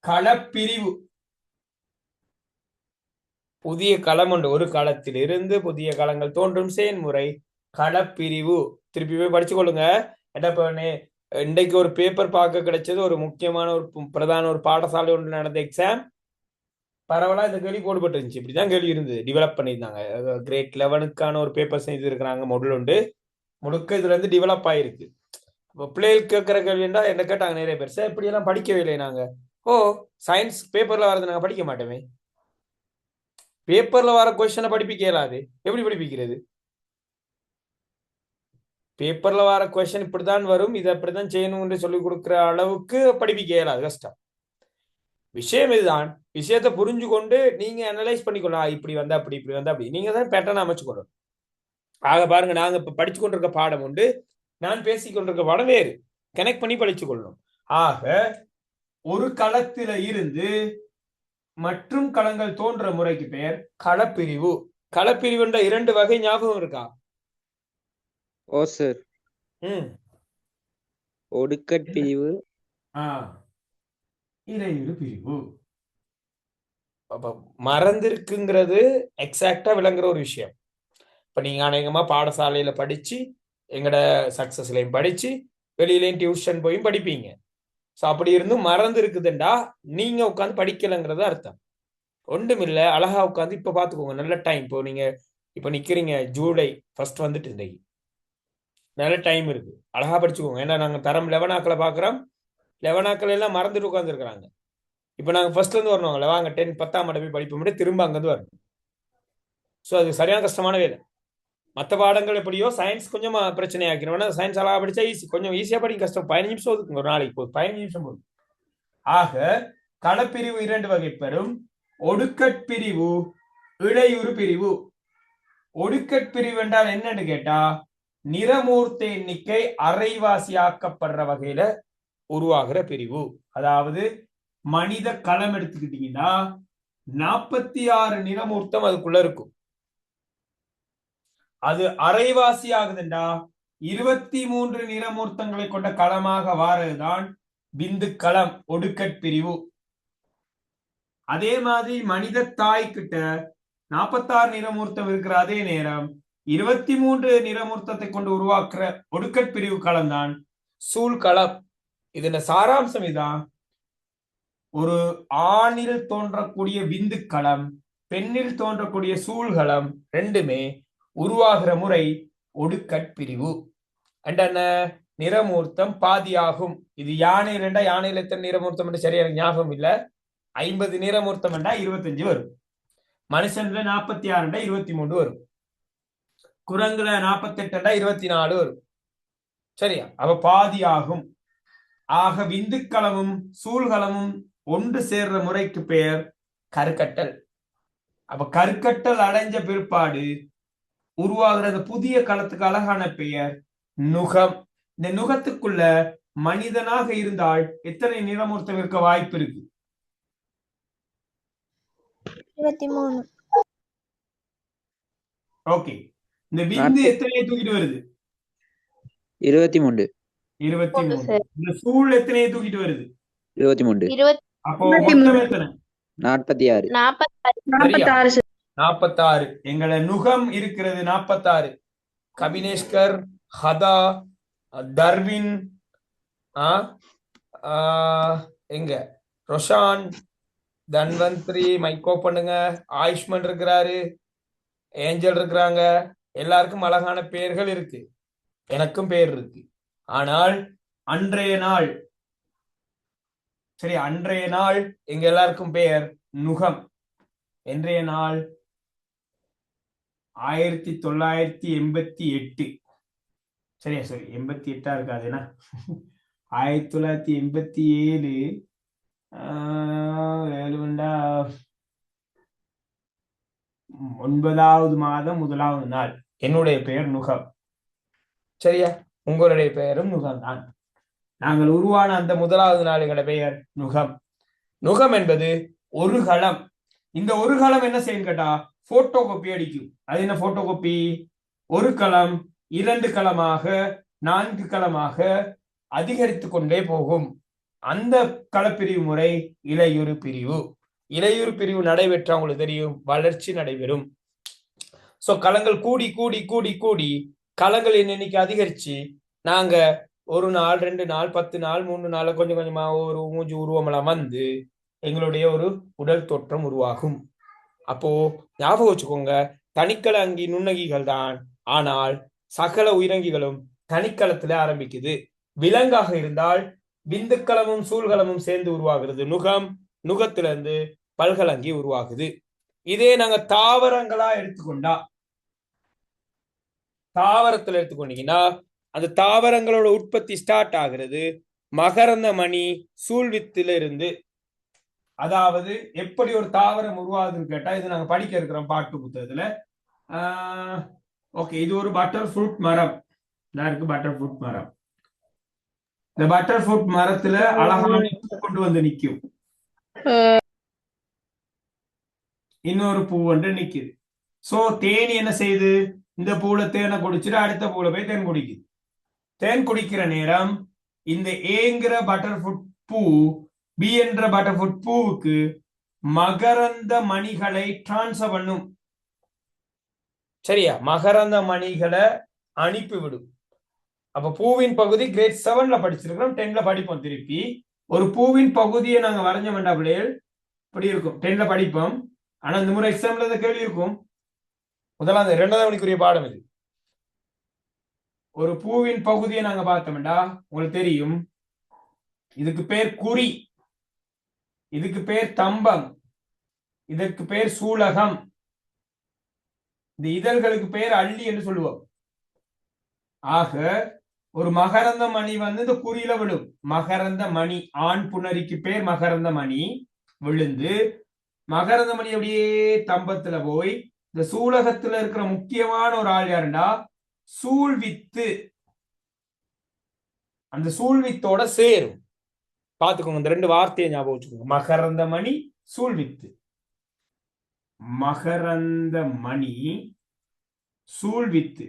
களப்பிரிவு. புதிய களம் ஒன்று, ஒரு களத்தில் இருந்து புதிய களங்கள் தோன்றும் செயல்முறை களப்பிரிவு. திருப்பி போய் படிச்சு கொள்ளுங்க. இன்றைக்கு ஒரு பேப்பர் பார்க்க கிடைச்சது, ஒரு முக்கியமான ஒரு பிரதான ஒரு பாடசாலை ஒன்று நடந்த எக்ஸாம். பரவலா இந்த கேள்வி போடுபட்டு இருந்துச்சு. இப்படிதான் கேள்வி இருந்தது, டெவலப் பண்ணியிருந்தாங்க. கிரேட் 11க்கான ஒரு பேப்பர் செஞ்சிருக்கிறாங்க, மொடல் உண்டு முழுக்க இதுல இருந்து டெவலப் ஆயிருக்கு. இப்போ பிள்ளைகள் கேட்கிற கேள்விண்டா என்ன கேட்டாங்க நிறைய பேர், சார் இப்படி எல்லாம் படிக்கவே இல்லை நாங்க. ஓ, சயின்ஸ் பேப்பர்ல வரது நாங்க படிக்க மாட்டோமே. பேப்பர்ல வர கொஸ்டினை படிப்பிக்க இயலாது, எப்படி படிப்பிக்கிறது? பேப்பர்ல வர கொஸ்டின் இப்படித்தான் வரும், இதை அப்படித்தான் செய்யணும்னு சொல்லி கொடுக்குற அளவுக்கு படிப்பிக்க இயலாது, கஷ்டம். விஷயம் இதுதான். விஷயத்தை புரிஞ்சு கொண்டு நீங்க அனலைஸ் பண்ணிக்கொள்ளலாம். இப்படி வந்தா அப்படி, இப்படி வந்தா அப்படி, நீங்க தான் பேட்டர்ன் அமைச்சுக்கொள்ளணும். ஆக பாருங்க, நாங்க இப்ப படிச்சு கொண்டிருக்க பாடம் உண்டு, நான் பேசிக் கொண்டிருக்க பாடம் வேறு. கனெக்ட் பண்ணி படிச்சு கொள்ளணும். ஆக ஒரு களத்தில இருந்து மற்றும் களங்கள் தோன்ற முறைக்கு பெயர் களப்பிரிவு. களப்பிரிவு என்ற 2 வகை ஞாபகம் இருக்கா? ஓ சார். ஒடுக்கப்பிரிவு, இடையிறு பிரிவு. மறந்திருக்குங்கிறது எக்ஸாக்டா விளங்குற ஒரு விஷயம். இப்ப நீங்க அநேகமா பாடசாலையில படிச்சு, எங்கட சக்சஸ்லயும் படிச்சு, வெளியிலையும் டியூஷன் போயும் படிப்பீங்க. ஸோ அப்படி இருந்தும் மறந்து இருக்குதுண்டா நீங்க உட்காந்து படிக்கலைங்கிறது அர்த்தம். ஒன்றும் இல்லை, அழகா உட்காந்து இப்ப பாத்துக்கோங்க, நல்ல டைம். இப்போ நீங்க இப்ப நிக்கிறீங்க, ஜூலை 1 வந்துட்டு இன்றைக்கு நல்ல டைம் இருக்கு, அழகா படிச்சுக்கோங்க. ஏன்னா நாங்க தரம் 11 பாக்குறோம், 11 எல்லாம் மறந்துட்டு உட்கார்ந்து இருக்கிறாங்க. இப்ப நாங்க ஃபர்ஸ்ட்ல இருந்து வரணும்ல, வாங்க 10 10ஆம் ஆண்டு போய் படிப்ப முடியும், திரும்ப அங்கிருந்து வரணும். ஸோ அது சரியான கஷ்டமான வேலை. மற்ற பாடங்கள் எப்படியோ சயின்ஸ் கொஞ்சம் பிரச்சனை ஆக்கணும். சயின்ஸ் அழகா படிச்சா ஈஸி, கொஞ்சம் ஈஸியா படிக்க கஷ்டம். 15 நிமிஷம் ஒதுக்குங்க ஒரு நாளைக்கு, 15 நிமிஷம் போதும். ஆக களப்பிரிவு 2 வகைப்பெறும்: ஒடுக்கற்பிரிவு, இடையுறு பிரிவு. ஒடுக்கற்பிரிவு என்றால் என்னன்னு கேட்டா, நிறமூர்த்த எண்ணிக்கை அரைவாசியாக்கப்படுற வகையில உருவாகிற பிரிவு. அதாவது மனித களம் எடுத்துக்கிட்டீங்கன்னா 46 நிறமூர்த்தம் அதுக்குள்ள இருக்கும். அது அரைவாசி ஆகுதுண்டா 23 நிறமூர்த்தங்களை கொண்ட களமாக வாரதுதான் பிந்து களம் ஒடுக்கற்பிரிவு. அதே மாதிரி மனித தாய் கிட்ட 46 நிறமூர்த்தம் இருக்கிற அதே நேரம் 23 நிறமூர்த்தத்தை கொண்டு உருவாக்குற ஒடுக்கற்பிரிவு களம் தான் சூழ்களம். இதுல சாராம்சம் இதான், ஒரு ஆணில் தோன்றக்கூடிய விந்துக்களம் பெண்ணில் தோன்றக்கூடிய சூழ்களம் ரெண்டுமே உருவாகிற முறை ஒடுக்கற்பிரிவு. என்ன நிறமூர்த்தம் பாதியாகும். இது யானை ரெண்டா, யானையில எத்தனை நிறமூர்த்தம் என்று சரியா எனக்கு ஞாபகம் இல்ல. 50 நிறமூர்த்தம் என்றா 25 வரும். மனுஷன்ல 46 23 வரும். குரங்குல 48 24 வரும். சரியா? அப்ப பாதியாகும். ஆக விந்துக்களமும் சூழ்களமும் ஒன்று சேர்ற முறைக்கு பெயர் கருக்கட்டல். அப்ப கருக்கட்டல் அடைஞ்ச பிற்பாடு உருவாகிற புதிய களத்துக்கு அழகான பெயர் நுகம். இந்த நுகத்துக்குள்ள மனிதனாக இருந்தால் எத்தனை நிறமூர்த்தம் இருக்க வாய்ப்பு இருக்கு? 23. ஓகே. இந்த விந்து எத்தனை தூக்கிட்டு வருது? 23. 23. இந்த சூழ் எத்தனை தூக்கிட்டு வருது? 23. அப்போ மொத்தம் எத்தனை? 46. 46. 46. எங்களை நுகம் இருக்கிறது 46. கபினேஷ்கர், ஹதா, தர்வின், எங்க ரொஷான், தன்வந்திரி, மைக்கோ பண்ணுங்க, ஆயுஷ்மன் இருக்கிறாரு, ஏஞ்சல் இருக்கிறாங்க. எல்லாருக்கும் அழகான பெயர்கள் இருக்கு, எனக்கும் பெயர் இருக்கு. ஆனால் அன்றைய நாள், சரி, அன்றைய நாள் எங்க எல்லாருக்கும் பெயர் நுகம். இன்றைய நாள் 1988. சரியா? சரி, 88 இருக்காதுன்னா 1987. 9வது மாதம் 1வது நாள். என்னுடைய பெயர் நுகம். சரியா? உங்களுடைய பெயரும் நுகம் தான். நாங்கள் உருவான அந்த 1வது நாள் எங்களோட பெயர் நுகம். நுகம் என்பது ஒரு களம். இந்த ஒரு களம் என்ன செய்யும் கேட்டா போட்டோ காப்பி அடிக்கும். அது என்ன போட்டோ காப்பி? ஒரு களம் 2 களமாக 4 களமாக அதிகரித்து கொண்டே போகும். அந்த களப்பிரிவு முறை இலையுறு பிரிவு. இலையுறு பிரிவு நடைபெற்ற உங்களுக்கு தெரியும், வளர்ச்சி நடைபெறும். சோ களங்கள் கூடி கூடி கூடி கூடி களங்களின் எண்ணிக்கை அதிகரிச்சு நாங்க 1 நாள் 2 நாள் 10 நாள் 3 நாள் கொஞ்சம் கொஞ்சமா ஒரு மூஞ்சி உருவமெல்லாம் வந்து எங்களுடைய ஒரு உடல் தோற்றம் உருவாகும். அப்போ ஞாபகம் வச்சுக்கோங்க, தனிக்கள அங்கி நுண்ணங்கிகள் தான், ஆனால் சகல உயிரங்கிகளும் தனிக்களத்துல ஆரம்பிக்குது. விலங்காக இருந்தால் விந்துக்களமும் சூழ்களமும் சேர்ந்து உருவாகிறது நுகம். நுகத்திலிருந்து பல்கலங்கி உருவாகுது. இதே நாங்க தாவரங்களா எடுத்துக்கொண்டா, தாவரத்துல எடுத்துக்கொண்டீங்கன்னா அந்த தாவரங்களோட உற்பத்தி ஸ்டார்ட் ஆகிறது மகரந்த மணி சூழ்வித்துல இருந்து. அதாவது எப்படி ஒரு தாவரம் உருவாகுதுன்னு கேட்டா, இது நாங்க படிக்க இருக்கிறோம் பாட்டு புத்தகத்துல. ஓகே, இது ஒரு பட்டர் ஃப்ரூட் மரம். இருக்கு பட்டர் ஃப்ரூட் மரம். இந்த பட்டர் ஃப்ரூட் மரத்துல அழகான பூ கொண்டு வந்து நிக்கும். இன்னொரு பூ ஒன்று நிக்குது. சோ தேனி என்ன செய்யுது? இந்த பூல தேனை குடிச்சிட்டு அடுத்த பூல போய் தேன் குடிக்குது. தேன் குடிக்கிற நேரம் இந்த ஏங்கிற பட்டர் ஃப்ரூட் பூ பி என்ற பட்டர் ஃப்ரூட் பூவுக்கு மகரந்த மணிகளை டிரான்ஸ்ஃபர் பண்ணும். சரியா? மகரந்த மணிகளை அனுப்பிவிடும். அப்ப பூவின் பகுதி கிரேட் 7ல படிச்சிருக்கிறோம், 10ல படிப்போம். திருப்பி ஒரு பூவின் பகுதியை நாங்க வரைஞ்ச வேண்டாம் பிள்ளைகள், இப்படி இருக்கும். 10ல படிப்போம். ஆனா இந்த முறை எக்ஸாம்ல இந்த கேள்வி இருக்கும். முதலாவது 2வது மணிக்குரிய பாடம் இது. ஒரு பூவின் பகுதியை நாங்க பார்த்தோம்டா உங்களுக்கு தெரியும், இதுக்கு பேர் குறி, இதுக்கு பேர் தம்பம், இதற்கு பேர் சூலகம், இந்த இதழ்களுக்கு பேர் அள்ளி என்று சொல்லுவோம். ஆக ஒரு மகரந்த மணி வந்து இந்த குறியில விழும். மகரந்த மணி, ஆண் புணரிக்கு பேர் மகரந்த மணி. விழுந்து மகரந்த மணி அப்படியே தம்பத்துல போய் இந்த சூலகத்துல இருக்கிற முக்கியமான ஒரு ஆள் யாருண்டா சூழ்வித்து. அந்த சூழ்வித்தோட சேரும். பாத்துக்கோங்க, இந்த 2 வார்த்தையை ஞாபகம் வச்சுக்கோங்க. மகரந்த மணி, சூழ்வித்து. மகரந்த மணி, சூழ்வித்து.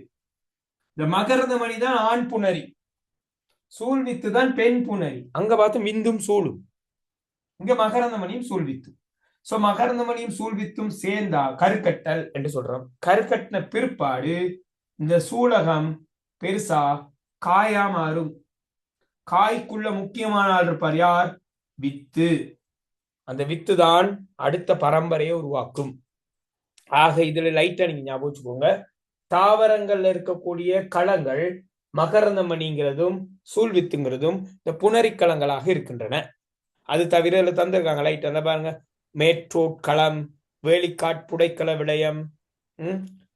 இந்த மகரந்த மணி தான் ஆண் புணரி, சூழ்வித்து தான் பெண் புணரி. அங்க பார்த்து விந்தும் சூழும், இங்க மகரந்த மணியும் சூழ்வித்து. சோ மகரந்த மணியும் சூழ்வித்தும் சேர்ந்தா கருக்கட்டல் என்று சொல்றோம். கருக்கட்டின பிற்பாடு இந்த சூலகம் பெருசா காயா மாறும். காய்க்குள்ள முக்கியமான ஆள் இருப்பார், யார்? வித்து. அந்த வித்து தான் அடுத்த பரம்பரையை உருவாக்கும். ஆக இதுல லைட்டா நீங்க ஞாபகம் வச்சுக்கோங்க, தாவரங்கள்ல இருக்கக்கூடிய களங்கள் மகரந்த மணிங்கிறதும் சூழ்வித்துங்கிறதும் இந்த புணரிக்களங்களாக இருக்கின்றன. அது தவிர இதுல தந்திருக்காங்க லைட் அந்த பாருங்க, மேற்றோட் களம், வேலிக்காட் புடைக்கல விடயம்,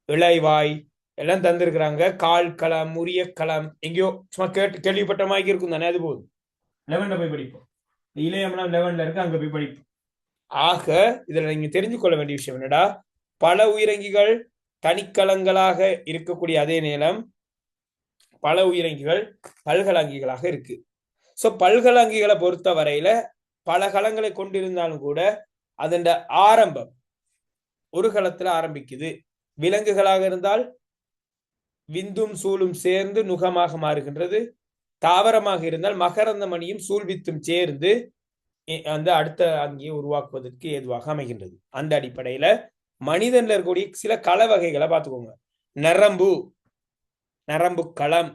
இளைவாய் எல்லாம் தந்திருக்கிறாங்க. கால் களம், உரிய களம், எங்கேயோ சும்மா கேள்விப்பட்ட மாதிரி இருக்கும் தானே, அது போதும். 11 போய் படிப்போம், இளையம்லாம் 11 இருக்கு, அங்க போய் படிப்போம். ஆக இதுல நீங்க தெரிஞ்சு கொள்ள வேண்டிய விஷயம் என்னடா, பல உயிரங்கிகள் தனிக்கலங்களாக இருக்கக்கூடிய அதே நேரம் பல உயிரங்கிகள் பல்கலங்கிகளாக இருக்கு. சோ பல்கலங்கிகளை பொறுத்த வரையில பல களங்களை கொண்டிருந்தாலும் கூட அதன் ஆரம்பம் ஒரு களத்துல ஆரம்பிக்குது. விலங்குகளாக இருந்தால் விந்தும் சூழும் சேர்ந்து நுகமாக மாறுகின்றது. தாவரமாக இருந்தால் மகரந்த மணியும் சூழ்வித்தும் சேர்ந்து அந்த அடுத்த அங்கியை உருவாக்குவதற்கு ஏதுவாக அமைகின்றது. அந்த அடிப்படையில மனிதன்ல இருக்கக்கூடிய சில கள வகைகளை பார்த்துக்கோங்க. நரம்பு, நரம்பு களம்,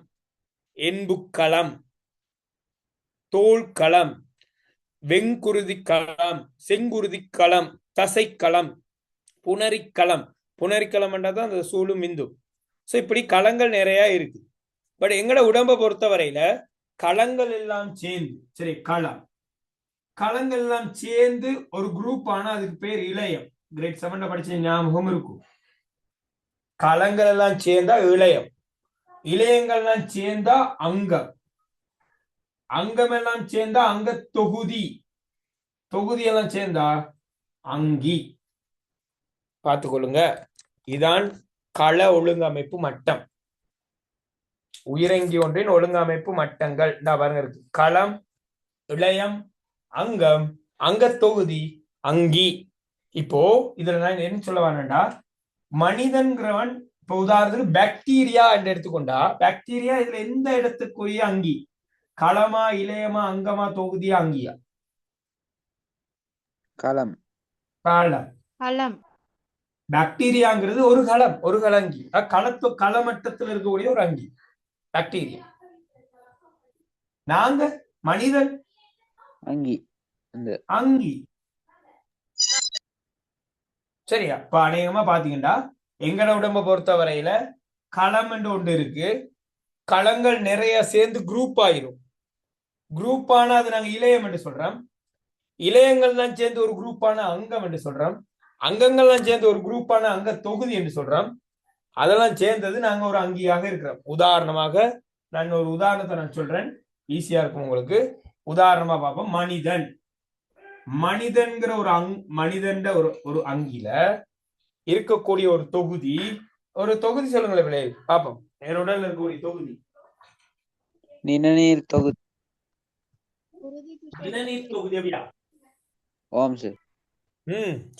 என்பு களம், தோல் களம், வெங்குருதி களம், செங்குருதி களம், தசைக்களம், புணரிக்களம். புணரிக்களம் என்றாதான் அந்த சூழும் விந்தும். சோ இப்படி களங்கள் நிறைய இருக்கு. பட் எங்கட உடம்பை பொறுத்த வரையில களங்கள் எல்லாம் சேர்ந்து, சரி களங்கள் எல்லாம் சேர்ந்து ஒரு குரூப் ஆனா அதுக்கு பேர் இளையம். கிரேட் 7 படிச்ச ஞாபகம் இருக்கும். களங்கள் எல்லாம் சேர்ந்தா இளையம், இளையங்கள் எல்லாம் சேர்ந்தா அங்கம், அங்கம் எல்லாம் சேர்ந்தா அங்க தொகுதி, தொகுதி எல்லாம் சேர்ந்தா அங்கி. பார்த்துக்கொள்ளுங்க, இதான் கள ஒழுங்கமைப்பு மட்டம், உயிரங்கி ஒன்றின் ஒழுங்கமைப்பு மட்டங்கள். பாருங்க இருக்கு, களம், இளையம், அங்கம், அங்க தொகுதி, அங்கி. இப்போ இதுல நான் என்ன சொல்ல வேணா, மனிதன்கிறவன் இப்ப உதாரணத்துக்கு பாக்டீரியா என்று எடுத்துக்கொண்டா, பாக்டீரியா இதுல எந்த இடத்துக்குரிய அங்கி? களமா, இளையமா, அங்கமா, தொகுதியா, அங்கியா? களம். களம். பாக்டீரியாங்கிறது ஒரு களம், ஒரு களங்கி. களமட்டத்தில் இருக்கக்கூடிய ஒரு அங்கி பாக்டீரியா. நாங்க மனிதன் அங்கி, அங்கி. சரியா? இப்ப அநேகமா பாத்தீங்கன்னா எங்கட உடம்ப பொறுத்த வரையில களம் என்று ஒன்று இருக்கு. களங்கள் நிறைய சேர்ந்து குரூப் ஆயிரும். குரூப் ஆனா அது நாங்க இளையம் என்று சொல்றோம். இளையங்கள் தான் சேர்ந்து ஒரு குரூப்பான அங்கம் என்று சொல்றோம். அங்கங்கள்லாம் சேர்ந்து ஒரு குரூப்பான அங்க தொகுதி என்று சொல்றோம். அதெல்லாம் சேர்ந்தது நாங்க ஒரு அங்கியாக இருக்கிறோம். உதாரணமாக நான் ஒரு உதாரணத்தை நான் சொல்றேன், ஈஸியா இருக்கும் உங்களுக்கு. உதாரணமா பார்ப்போம். மனிதன், மனிதன்கிற ஒரு மனிதன் ஒரு அங்கில இருக்கக்கூடிய ஒரு தொகுதி, ஒரு தொகுதி சொல்லுங்களேன் விளைவு பார்ப்போம். என் உடல்ல இருக்கக்கூடிய தொகுதி நிணநீர் தொகுதி. நிணநீர் தொகுதி அப்படியா? ஓம் சார்.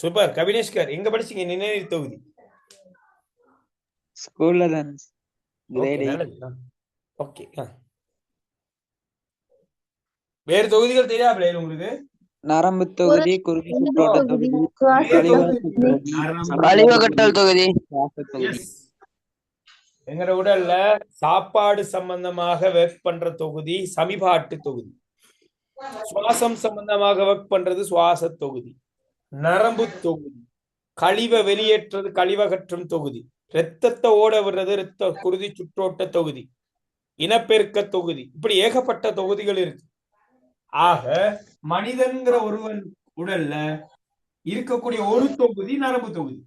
சூப்பர். கபினேஷ்கர் எங்க படிச்சீங்க நிணநீர் தொகுதி? ஸ்கூல்ல தான். ஓகே. வேறு தொகுதிகள் தெரியாமல உங்களுக்கு? நரம்பு தொகுதி, குருதி சுற்றோட்ட தொகுதி, கழிவகட்டல் தொகுதி. எங்கட உடல்ல சாப்பாடு சம்பந்தமாக ஒர்க் பண்ற தொகுதி சமிபாட்டு தொகுதி. சுவாசம் சம்பந்தமாக ஒர்க் பண்றது சுவாச தொகுதி. நரம்பு தொகுதி. கழிவை வெளியேற்றது கழிவகற்றும் தொகுதி. இரத்தத்தை ஓட விடுறது இரத்த குருதி சுற்றோட்ட தொகுதி. இனப்பெருக்க தொகுதி. இப்படி ஏகப்பட்ட தொகுதிகள் இருக்கு. ஆக மனிதன்கிற ஒருவன் உடல்ல இருக்கக்கூடிய ஒரு தொகுதி நரம்பு தொகுதி.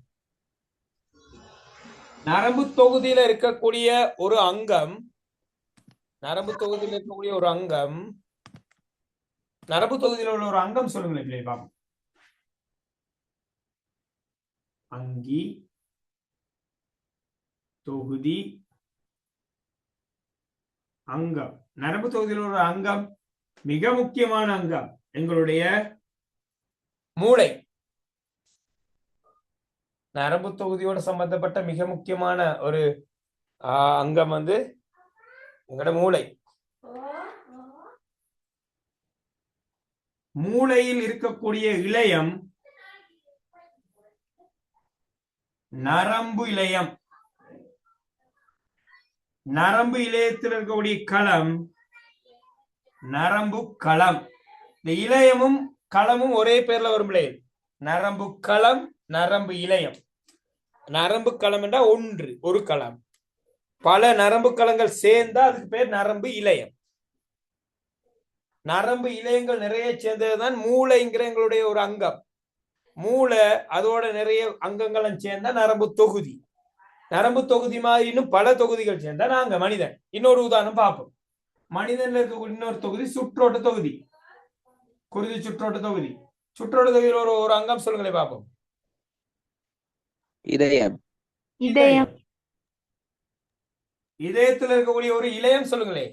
நரம்பு தொகுதியில இருக்கக்கூடிய ஒரு அங்கம், நரம்பு தொகுதியில் இருக்கக்கூடிய ஒரு அங்கம், நரம்பு தொகுதியில் உள்ள ஒரு அங்கம் சொல்லுங்களேன் பாப்போம். அங்கி, தொகுதி, அங்கம். நரம்பு தொகுதியில் உள்ள அங்கம் மிக முக்கியமான அங்கம் எங்களுடைய மூளை. நரம்பு தொகுதியோட சம்பந்தப்பட்ட மிக முக்கியமான ஒரு அங்கம் வந்து எங்களோட மூளை. மூளையில் இருக்கக்கூடிய இழையம் நரம்பு இழையம். நரம்பு இழையத்தில் இருக்கக்கூடிய களம் நரம்பு களம். இந்த இழையமும் களமும் ஒரே பேர்ல வரும் பிள்ளைகள். நரம்பு களம், நரம்பு இழையம். நரம்பு களம் என்றால் ஒன்று, ஒரு களம். பல நரம்பு களங்கள் சேர்ந்தா அதுக்கு பேர் நரம்பு இழையம். நரம்பு இழையங்கள் நிறைய சேர்ந்ததுதான் மூளைங்கிற எங்களுடைய ஒரு அங்கம். மூளை அதோட நிறைய அங்கங்களும் சேர்ந்தா நரம்பு தொகுதி. நரம்பு தொகுதி மாதிரி இன்னும் பல தொகுதிகள் சேர்ந்தா நாங்க மனிதன். இன்னொரு உதாரணம் பார்ப்போம். மனிதன்ல இருக்கக்கூடிய இன்னொரு தொகுதி சுற்றோட்ட தொகுதி, குருதி சுற்றோட்ட தொகுதி. சுற்றோட்ட தொகுதியில் ஒரு அங்கம் சொல்லுங்களே பார்ப்போம். இதயம். இதயம். இதயத்தில் இருக்கக்கூடிய ஒரு இழையம் சொல்லுங்களே.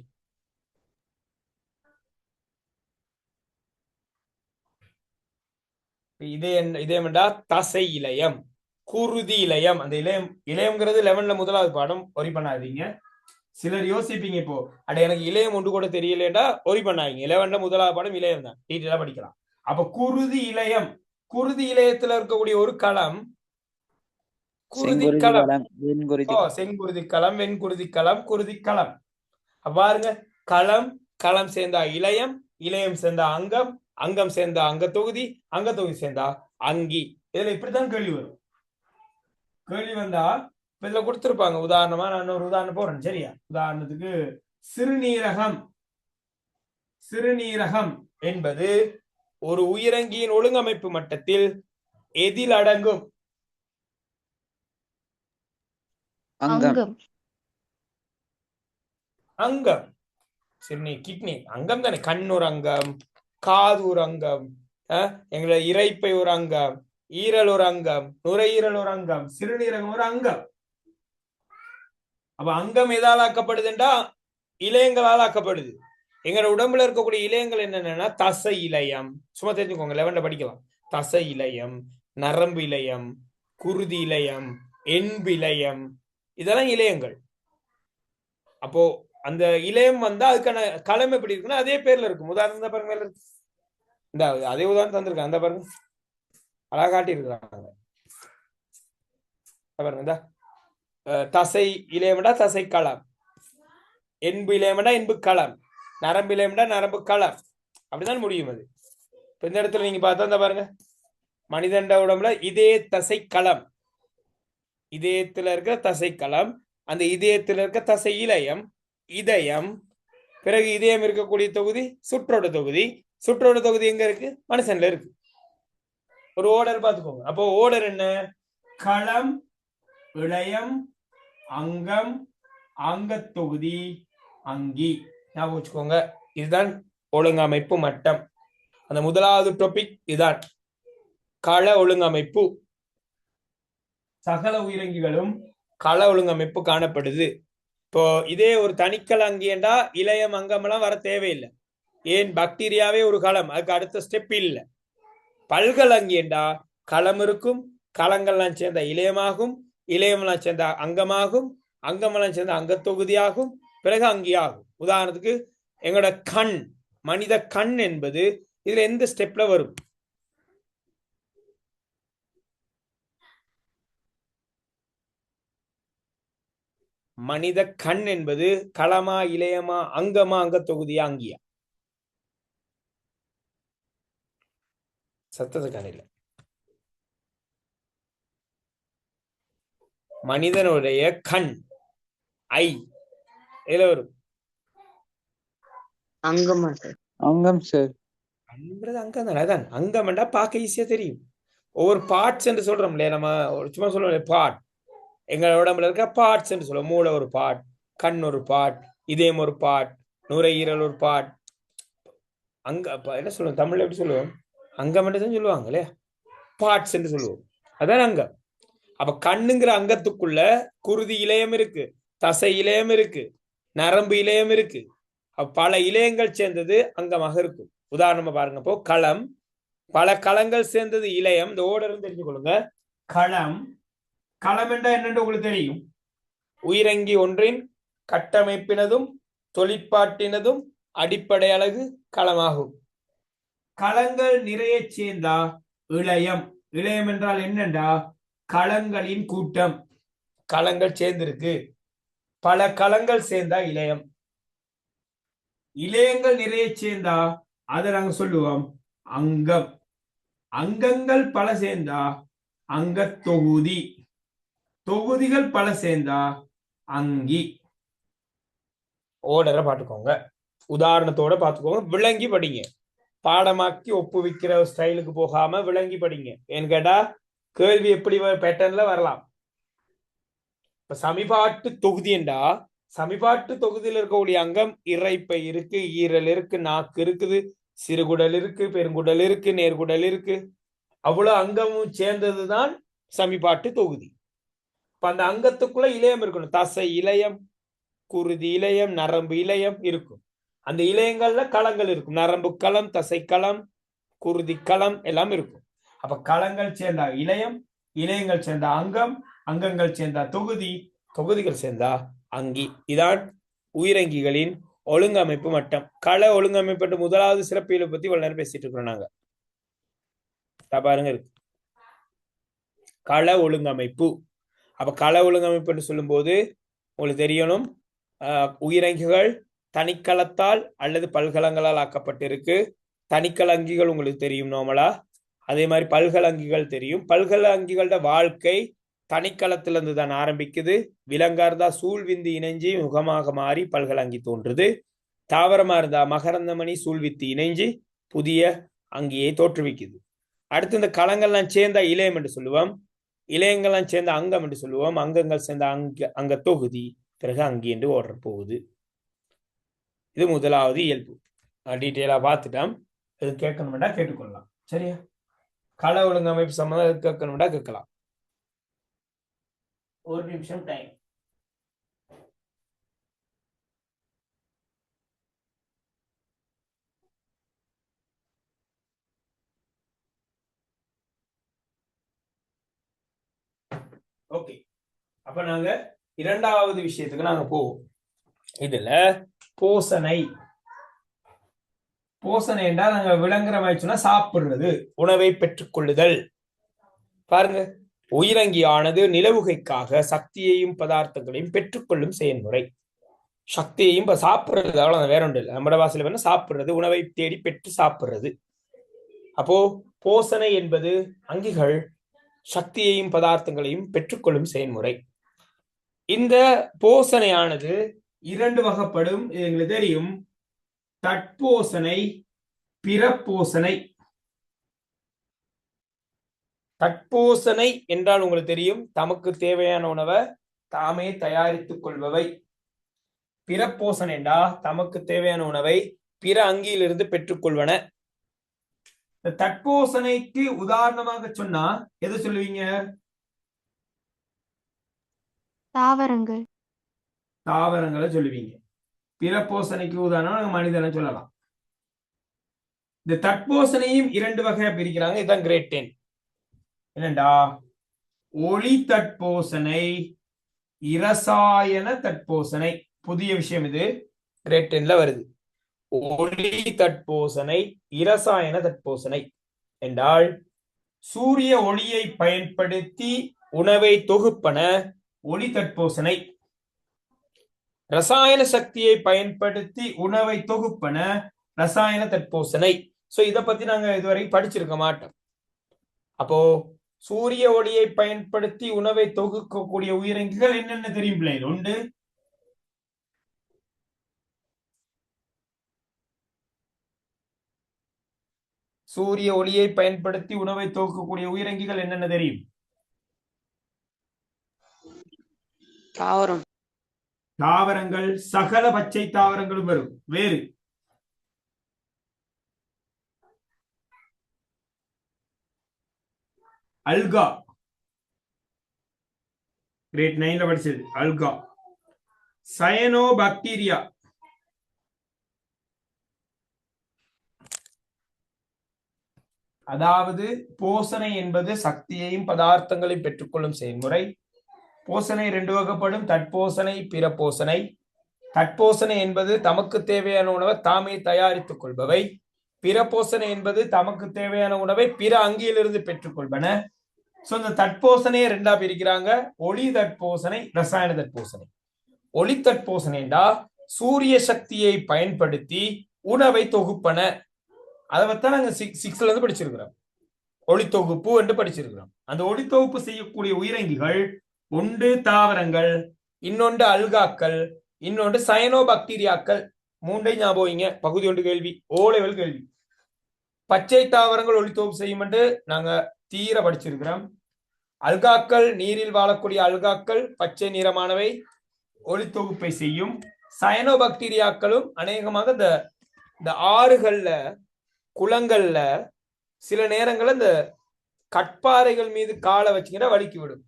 இதயம் என்றா தசை இழையம், குருதி இழையம். அந்த இழையம்ங்கிறது 11ல முதலாவது பாடம். ஒரி பண்ணாதீங்க. சிலர் யோசிப்பீங்க இப்போ, அட எனக்கு இளையம் ஒன்று கூட தெரியலடா, ஒரி பண்ணாதீங்க. 11ல முதலாவது பாடம் இளையம் தான், டீட்டெயிலா படிக்கலாம். அப்ப குருதி இழையம், குருதி இழையத்துல இருக்கக்கூடிய ஒரு களம் குருதி களம். செங்குருதி களம், வெண்குருதி களம், குருதி களம். பாருங்க, களம் களம் சேர்ந்தா இளையம், இளையம் சேர்ந்தா அங்கம், அங்கம் சேர்ந்தா அங்க தொகுதி, அங்க தொகுதி சேர்ந்தா அங்கி. இதுல இப்படித்தான் கேள்வி வரும். கேள்வி வந்தா இதுல கொடுத்திருப்பாங்க. உதாரணமா நான் ஒரு உதாரணம் போறேன், சரியா? உதாரணத்துக்கு சிறுநீரகம். சிறுநீரகம் என்பது ஒரு உயிரங்கியின் ஒழுங்கமைப்பு மட்டத்தில் எதில் அடங்கும்? அங்கம். அங்கம். சிறுநீர் கிட்னி அங்கம் தானே. கண் ஒரு அங்கம், காது ஒரு அங்கம், எங்களை இரைப்பை ஒரு அங்கம், ஈரல் ஒரு அங்கம், நுரையீரல் ஒரு அங்கம், சிறுநீரகம் ஒரு அங்கம். அப்ப அங்கம் எதால் ஆக்கப்படுதுன்றா இளையங்களால் ஆக்கப்படுது. எங்க உடம்புல இருக்கக்கூடிய இளையங்கள் என்னன்னா தசை இளையம். சும்மா தெரிஞ்சுக்கோங்க, 11ல படிக்கலாம். தசை இளையம், நரம்பு இளையம், குருதி இளையம், எண்பு இளையம், இதெல்லாம் இளையங்கள். அப்போ அந்த இளையம் வந்தா அதுக்கான களம் எப்படி இருக்குன்னா அதே பேர்ல இருக்கும். உதாரணம் தான் பாருங்க, இந்த அதே உதாரணம் தந்திருக்காங்க. அந்த பாருங்க, அழகா காட்டி இருக்கிறாங்க பாருங்க. இந்த தசை இளையம்டா தசை களம், எண்பு இளையம்டா எண்பு களம், நரம்பு இளையம்டா நரம்பு களம். அப்படிதான் முடியும் அது. இப்ப இந்த இடத்துல நீங்க பார்த்தா இந்த பாருங்க, மனிதண்ட உடம்புல இதே தசை களம், இதயத்துல இருக்க தசை களம், அந்த இதயத்துல இருக்க தசை இளையம், இதயம். பிறகு இதயம் இருக்கக்கூடிய தொகுதி சுற்றோட்ட தொகுதி. சுற்றோட்ட தொகுதி எங்க இருக்கு? மனுஷன்ல இருக்கு. ஒரு ஓர்டர் பார்த்துக்கோங்க. அப்போ ஓர்டர் என்ன? களம், இளையம், அங்கம், அங்க தொகுதி, அங்கி. ஞாபகம் வச்சுக்கோங்க. இதுதான் ஒழுங்கமைப்பு மட்டம். அந்த முதலாவது டாபிக் இதுதான், கள ஒழுங்கமைப்பு. சகல உயிரங்கிகளும் கள ஒழுங்கமைப்பு காணப்படுது. இப்போ இதே ஒரு தனிக்கல அங்கியண்டா இளையம் அங்கமெல்லாம் வர தேவையில்லை. ஏன்? பாக்டீரியாவே ஒரு களம், அதுக்கு அடுத்த ஸ்டெப் இல்லை. பல்கள் அங்கியண்டா களம் இருக்கும், களங்கள்லாம் சேர்ந்த இளையமாகும், இளையமெல்லாம் சேர்ந்த அங்கமாகும், அங்கமெல்லாம் சேர்ந்த அங்க தொகுதியாகும், பிறகு அங்கியாகும். உதாரணத்துக்கு எங்களோட கண், மனித கண் என்பது இதுல எந்த ஸ்டெப்ல வரும்? மனித கண் என்பது களமா, இளையமா, அங்கமா, அங்க தொகுதியா, அங்கியா? சத்தத்தை காணல. மனிதனுடைய கண், ஐ, எதுல வரும்? அங்கம். அங்கம் சார். கண்ன்றது அங்கம் தானே. அதான் அங்கம்டா பார்க்க ஈஸியா தெரியும். ஒவ்வொரு பார்ட்ஸ் என்று சொல்றோம் இல்லையா, நம்ம சும்மா சொல்றோம் பார்ட். எங்க உடம்புல இருக்க பார்ட்ஸ் என்று சொல்லுவோம். மூளை ஒரு பார்ட், கண் ஒரு பார்ட், இதயம் ஒரு பார்ட், நுரையீரல் ஒரு பார்ட். அங்க என்ன சொல்லுவோம் தமிழ்ல? எப்படி சொல்லுவோம்? அங்கம் என்று தான் சொல்லுவாங்க இல்லையா, பார்ட்ஸ் என்று சொல்லுவோம். அதான் அங்கம். அப்ப கண்ணுங்கிற அங்கத்துக்குள்ள குருதி இளையம் இருக்கு, தசை இளையம் இருக்கு, நரம்பு இளையம் இருக்கு. பல இளையங்கள் சேர்ந்தது அங்கமாக இருக்கும். உதாரணமா பாருங்க, இப்போ களம், பல களங்கள் சேர்ந்தது இளையம். இந்த ஓர்டர் தெரிஞ்சு கொள்ளுங்க. களம், களம் என்றா என்னன்னு உங்களுக்கு தெரியும். உயிரங்கி ஒன்றின் கட்டமைப்பினதும் தொழிற்பாட்டினதும் அடிப்படை அலகு களமாகும். களங்கள் நிறைய சேர்ந்தா இளையம். இளையம் என்றால் என்னண்டா களங்களின் கூட்டம். களங்கள் சேர்ந்திருக்கு, பல களங்கள் சேர்ந்தா இளையம். இளையங்கள் நிறைய சேர்ந்தா அதை நாங்க சொல்லுவோம் அங்கம். அங்கங்கள் பல சேர்ந்தா அங்க தொகுதி. தொகுதிகள் பல சேர்ந்தா அங்கி. ஓடரை பாத்துக்கோங்க, உதாரணத்தோட பாத்துக்கோங்க, விளங்கி படிங்க. பாடமாக்கி ஒப்புவிக்கிற ஸ்டைலுக்கு போகாம விளங்கி படிங்க. ஏன்னு கேட்டா கேள்வி எப்படி பேட்டர்ன்ல வரலாம். இப்ப சமிபாட்டு தொகுதி என்றா சமிபாட்டு தொகுதியில் இருக்கக்கூடிய அங்கம் இறைப்பை இருக்கு, ஈரல் இருக்கு, நாக்கு இருக்குது, சிறுகுடல் இருக்கு, பெருங்குடல் இருக்கு, நேர்குடல் இருக்கு. அவ்வளவு அங்கமும் சேர்ந்ததுதான் சமிபாட்டு தொகுதி. இப்ப அந்த அங்கத்துக்குள்ள இளையம் இருக்கணும். தசை இளையம், குருதி இளையம், நரம்பு இளையம் இருக்கும். அந்த இளையங்கள்ல களங்கள் இருக்கும். நரம்பு களம், தசை களம், குருதி களம் எல்லாம் இருக்கும். அப்ப களங்கள் சேர்ந்தா இளையம், இளையங்கள் சேர்ந்தா அங்கம், அங்கங்கள் சேர்ந்தா தொகுதி, தொகுதிகள் சேர்ந்தா அங்கி. இதான் உயிரங்கிகளின் ஒழுங்கமைப்பு மட்டம். கள ஒழுங்கமைப்பு முதலாவது சிறப்பியலை பத்தி இவ்வளவு நேரம் பேசிட்டு இருக்கிறோம் நாங்க. பாருங்க இருக்கு கள ஒழுங்கமைப்பு. அப்ப கள ஒழுங்கமைப்பு சொல்லும் போது உங்களுக்கு தெரியணும், உயிரங்கிகள் தனிக்களத்தால் அல்லது பல்கலங்களால் ஆக்கப்பட்டிருக்கு. தனிக்கலங்கிகள் உங்களுக்கு தெரியும் நார்மலா. அதே மாதிரி பல்கலங்கிகள் தெரியும். பல்கலங்கிகளோட வாழ்க்கை தனிக்களத்துல இருந்து தான் ஆரம்பிக்குது. விலங்கா இருந்தா சூழ்விந்து இணைஞ்சி முகமாக மாறி பல்கலங்கி தோன்றுது. தாவரமா இருந்தா மகரந்தமணி சூழ்வித்து இணைஞ்சி புதிய அங்கியை தோற்றுவிக்குது. அடுத்து இந்த களங்கள்லாம் சேர்ந்தா இளையம் என்று சொல்லுவோம். இளையங்கள்லாம் சேர்ந்த அங்கம் என்று சொல்லுவோம். அங்கங்கள் சேர்ந்த அங்க தொகுதி, பிறகு அங்கி என்று ஓடுற போகுது. இது முதலாவது இயல்பு. டீட்டெயிலா பார்த்துட்டோம். இது கேட்கணும்டா கேட்டுக்கொள்ளலாம். சரியா? கள ஒழுங்கமைப்பு சம்பந்தம் கேட்கணும்டா கேட்கலாம். ஒரு நிமிஷம் டைம். ஓகே, அப்ப நாங்க இரண்டாவது விஷயத்துக்கு நாங்க போவோம். இதுல போசனை. போசனை என்றால் நாங்க விளங்குற மாதிரி சொன்னா சாப்பிடுறது, உணவை பெற்றுக்கொள்ளுதல். பாருங்க, உயிரங்கியானது நிலவுகைக்காக சக்தியையும் பதார்த்தங்களையும் பெற்றுக்கொள்ளும் செயல்முறை. சக்தியையும் சாப்பிடுறது, அவ்வளவு வேற ஒன்று இல்லை. நம்ம வாசல வேணா சாப்பிடுறது, உணவை தேடி பெற்று சாப்பிடுறது. அப்போ போசனை என்பது அங்கிகள் சக்தியையும் பதார்த்தங்களையும் பெற்றுக்கொள்ளும் செயல்முறை. இந்த போசனையானது இரண்டு வகைப்படும். எங்களுக்கு தெரியும், தட்போசனை, பிறப்போசனை. தட்போசனை என்றால் உங்களுக்கு தெரியும், தமக்கு தேவையான உணவை தாமே தயாரித்துக் கொள்பவை. பிறப்போசனை என்றா தமக்கு தேவையான உணவை பிற அங்கியிலிருந்து பெற்றுக்கொள்வன. தட்போசனைக்கு உதாரணமாக சொன்னா எது சொல்லுவீங்க? தாவரங்கள். தாவரங்களை சொல்லுவீங்க. பிறப்போசனைக்கு உதாரணம் மனிதனை சொல்லலாம். இந்த தட்போசனையும் இரண்டு வகையா பிரிக்கிறாங்க. இதுதான் கிரேட் 10. என்னண்டா, ஒளி தட்போசனை, இரசாயன தட்போசனை. புதிய விஷயம் இது, கிரேட் 10ல வருது. ஒளி தட்போசனை, இரசாயன தட்போசனை என்றால் சூரிய ஒளியை பயன்படுத்தி உணவை தொகுப்பன ஒளி தட்போசனை. ரசாயன சக்தியை பயன்படுத்தி உணவை தொகுப்பன ரசாயன தட்போசனை. சோ இத பத்தி நாங்க இதுவரை படிச்சிருக்க மாட்டோம். அப்போ சூரிய ஒளியை பயன்படுத்தி உணவை தொகுக்கக்கூடிய உயிரங்கிகள் என்னென்ன தெரியும் பிள்ளைகள்? உண்டு. சூரிய ஒளியை பயன்படுத்தி உணவை தொகுக்கக்கூடிய உயிரங்கிகள் என்னென்ன தெரியும்? தாவரம். தாவரங்கள், சகல பச்சை தாவரங்களும் வரும். வேறு அல்கா, கிரேட் 9ல படிச்சது அல்கா. சயனோ பாக்டீரியா, அதாவது போசனை என்பது சக்தியையும் பதார்த்தங்களையும் பெற்றுக்கொள்ளும் செயல்முறை. போசனை ரெண்டு வகைப்படும். தட்போசனை, பிறப்போசனை. தட்போசனை என்பது தமக்கு தேவையான உணவை தாமே தயாரித்துக் கொள்பவை. பிறப்போசனை என்பது தமக்கு தேவையான உணவை பிற அங்கியிலிருந்து பெற்றுக்கொள்பன. சோ இந்த தட்போசனையை ரெண்டா பிரிக்கிறாங்க. ஒளி தட்போசனை, ரசாயன தட்போசனை. ஒளி தட்போசனைண்டா சூரிய சக்தியை பயன்படுத்தி உணவை தொகுப்பன. அதை பத்தான் நாங்க சிக்ஸ்ல இருந்து படிச்சிருக்கிறோம். ஒளித்தொகுப்பு என்று படிச்சிருக்கிறோம். அந்த ஒளித்தொகுப்பு செய்யக்கூடிய உயிரங்கிகள் ஒன்று தாவரங்கள், இன்னொன்று அல்காக்கள், இன்னொன்று சயனோபாக்டீரியாக்கள். மூன்றை ஞாபகம். பகுதி ஒன்று கேள்வி, ஓ லெவல் கேள்வி. பச்சை தாவரங்கள் ஒளித்தொகுப்பு செய்யும் என்று நாங்க தீர படிச்சிருக்கிறோம். அல்காக்கள், நீரில் வாழக்கூடிய அல்காக்கள் பச்சை நிறமானவை, ஒளித்தொகுப்பை செய்யும். சயனோபாக்டீரியாக்களும் அநேகமாக இந்த ஆறுகள்ல, குளங்கள்ல சில நேரங்கள்ல இந்த கட்பாறைகள் மீது காலை வச்சுக்கிட்டா வழுக்கி விடும்.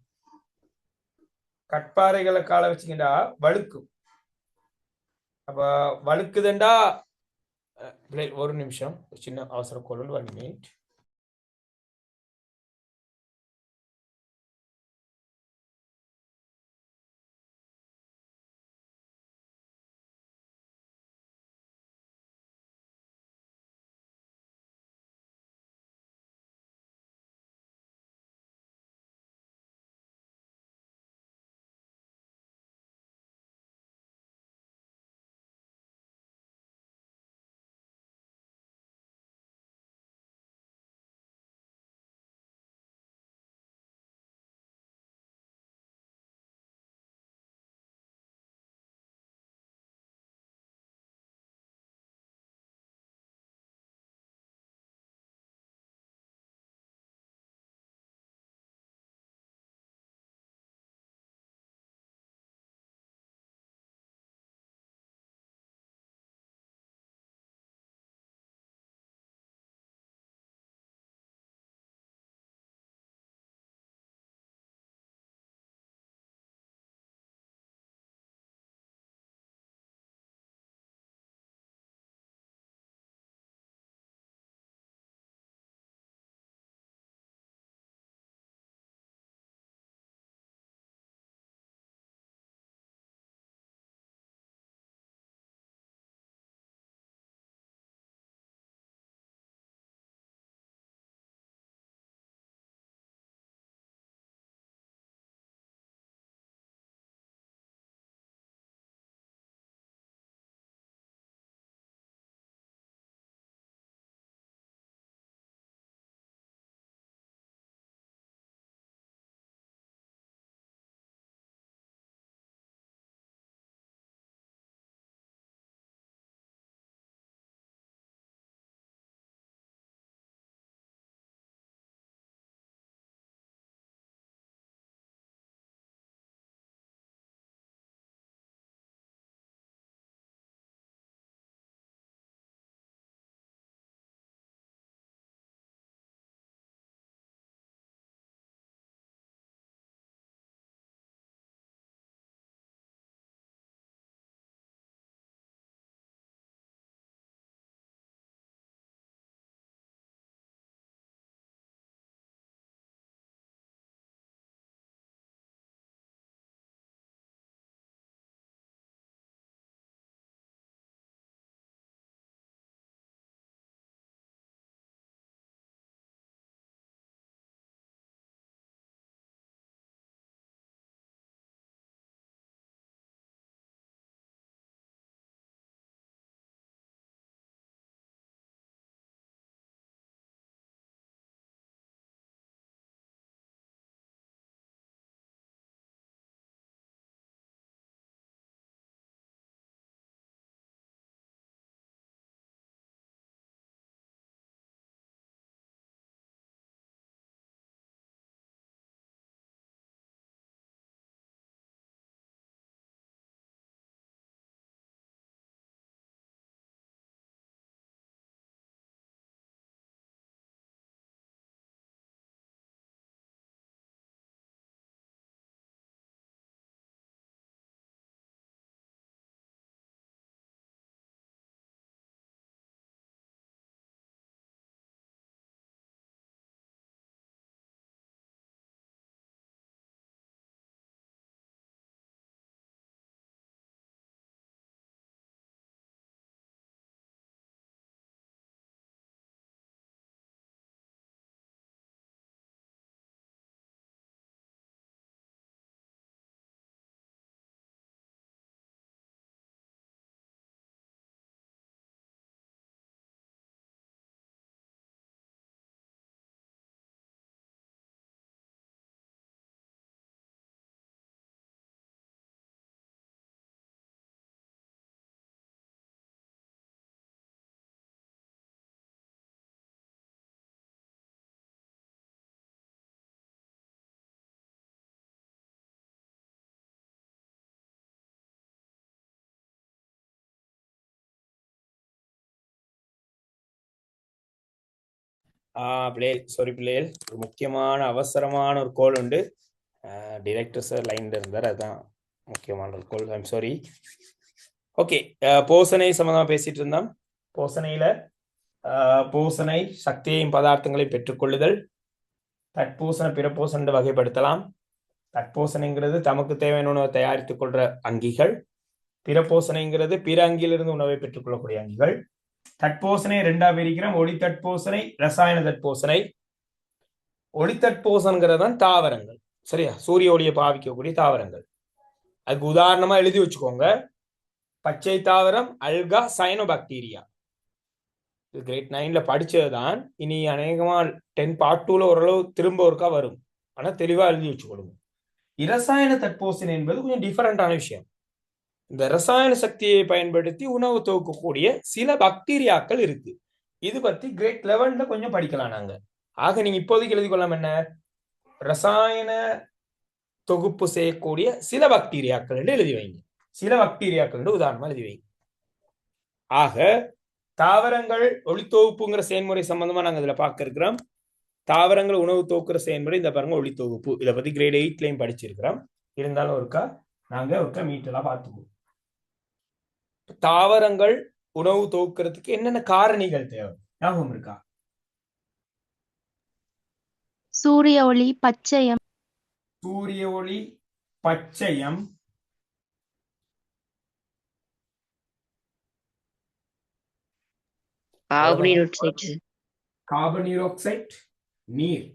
கட்பாறைகளை காலை வச்சுக்கிட்டா வழுக்கும். அப்ப வழுக்குதுண்டா, ஒரு நிமிஷம், சின்ன அவசர கோல், 1 minute. பிள்ளைகள் சாரி பிள்ளைகள், ஒரு முக்கியமான அவசரமான ஒரு கோல் உண்டு. டைரக்டர் சார் லைன்ல இருந்தார், அதுதான் முக்கியமான ஒரு கோல். I'm sorry. ஓகே, போசனை சம்பந்தமா பேசிட்டு இருந்தோம். போசனையில பூசனை சக்தியையும் பதார்த்தங்களையும் பெற்றுக்கொள்ளுதல், தட்பூசண பிறப்பூசண வகைப்படுத்தலாம். தட்பூசணைங்கிறது தமக்கு தேவையான உணவை தயாரித்துக் கொள்ற அங்கிகள், பிறப்போசனைங்கிறது பிற அங்கிலிருந்து உணவை பெற்றுக்கொள்ளக்கூடிய அங்கிகள். தட்போசனை ரெண்டா பிரிக்கிறோம், ஒளி தட்போசனை, ரசாயன தட்போசனை. ஒளி தட்போசனைங்கிறது தான் தாவரங்கள், சரியா? சூரிய ஒளியை பாவிக்கக்கூடிய தாவரங்கள். அதுக்கு உதாரணமா எழுதி வச்சுக்கோங்க, பச்சை தாவரம் அல்கா சயனோபாக்டீரியா. கிரேட் 9ல படிச்சதுதான். இனி அநேகமா 10 பார்ட் 2ல ஓரளவு திரும்ப ஒருக்கா வரும், ஆனா தெளிவா எழுதி வச்சுக்கொள்ளுங்க. இரசாயன தட்போசனை என்பது கொஞ்சம் டிஃபரெண்டான விஷயம். இந்த ரசாயன சக்தியை பயன்படுத்தி உணவு துவக்கக்கூடிய சில பாக்டீரியாக்கள் இருக்கு. இது பத்தி கிரேட் 11ல கொஞ்சம் படிக்கலாம் நாங்க. ஆக நீங்க இப்போதைக்கு எழுதி கொள்ளலாம் என்ன, ரசாயன தொகுப்பு செய்யக்கூடிய சில பாக்டீரியாக்கள் என்று எழுதி வைங்க. சில பாக்டீரியாக்கள் என்று உதாரணமா எழுதி வைங்க. ஆக தாவரங்கள் ஒளித்தொகுப்புங்கிற செயல்முறை சம்பந்தமா நாங்க இதுல பார்க்க இருக்கிறோம். தாவரங்கள் உணவு தொகுக்கிற செயல்முறை இந்த பாருங்க, ஒளித்தொகுப்பு. இதை பத்தி கிரேட் 8லயும் படிச்சிருக்கிறோம். இருந்தாலும் ஒருக்கா மீட்டெல்லாம் பார்த்துக்குவோம். தாவரங்கள் உணவு தொகுக்கிறதுக்கு என்னென்ன காரணிகள் தேவை ஞாபகம் இருக்கா? சூரிய ஒளி, பச்சையம், சூரிய ஒளி, பச்சையம், கார்பனீராக்சைடு, நீர்.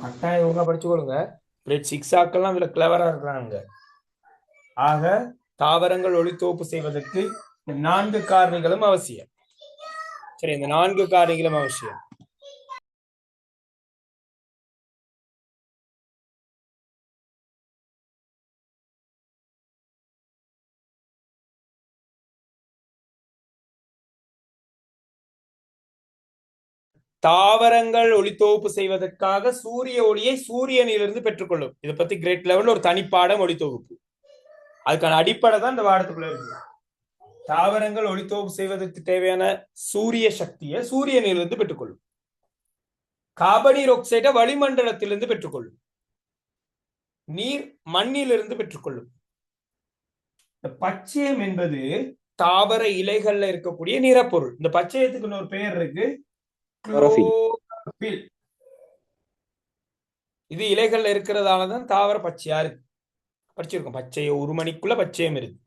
கட்டாயம் ஒழுங்கா படிச்சுக்கொள்ளுங்க. கிரேட் 6 ஆக்கெல்லாம் இதுல கிளவரா இருக்கிறாங்க. ஆக தாவரங்கள் ஒளித்தொகுப்பு செய்வதற்கு இந்த 4 காரணிகளும் அவசியம். சரி, இந்த 4 காரணிகளும் அவசியம். தாவரங்கள் ஒளித்தொகுப்பு செய்வதற்காக சூரிய ஒளியை சூரியனிலிருந்து பெற்றுக்கொள்ளும். இதை பத்தி கிரேட் 11 ஒரு தனிப்பாடம் ஒளித்தொகுப்பு. அதுக்கான அடிப்படை தான் இந்த பாடத்துக்குள்ள இருக்கு. தாவரங்கள் ஒளித்தொகுப்பு செய்வதற்கு தேவையான சூரிய சக்தியை சூரியனிலிருந்து பெற்றுக்கொள்ளும். கார்பனீராக்சைடை வளிமண்டலத்திலிருந்து பெற்றுக்கொள்ளும். நீர் மண்ணிலிருந்து பெற்றுக்கொள்ளும். இந்த பச்சையம் என்பது தாவர இலைகள்ல இருக்கக்கூடிய நிறப்பொருள். இந்த பச்சையத்துக்கு ஒரு பெயர் இருக்கு, குளோரோபில். இது இலைகள்ல இருக்கிறதாலதான் தாவர பச்சையா இருக்கு. படிச்சிருக்கோம், பச்சைய ஒரு மணிக்குள்ள பச்சையம் இருக்கு.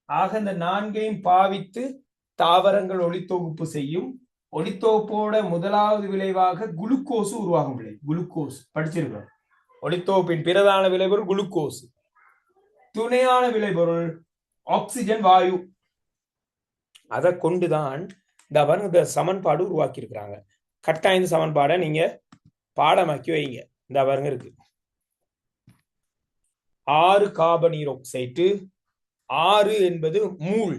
ஆக இந்த 4ஐயும் பாவித்து தாவரங்கள் ஒளித்தொகுப்பு செய்யும். ஒளித்தொகுப்போட முதலாவது விளைவாக குளுக்கோஸ் உருவாகும். குளுக்கோஸ் படிச்சிருக்கிறோம். ஒளித்தொகுப்பின் பிரதான விளைபொருள் குளுக்கோஸ். துணையான விளைபொருள் ஆக்சிஜன் வாயு. அதை கொண்டுதான் இந்த சமன்பாடு உருவாக்கி இருக்கிறாங்க. கட்டாயம் இந்த சமன்பாடை நீங்க பாடமாக்கி வைங்க. இந்த பாருங்க இருக்கு, 6 கார்பனீராக்சைடு. 6 என்பது மூல்.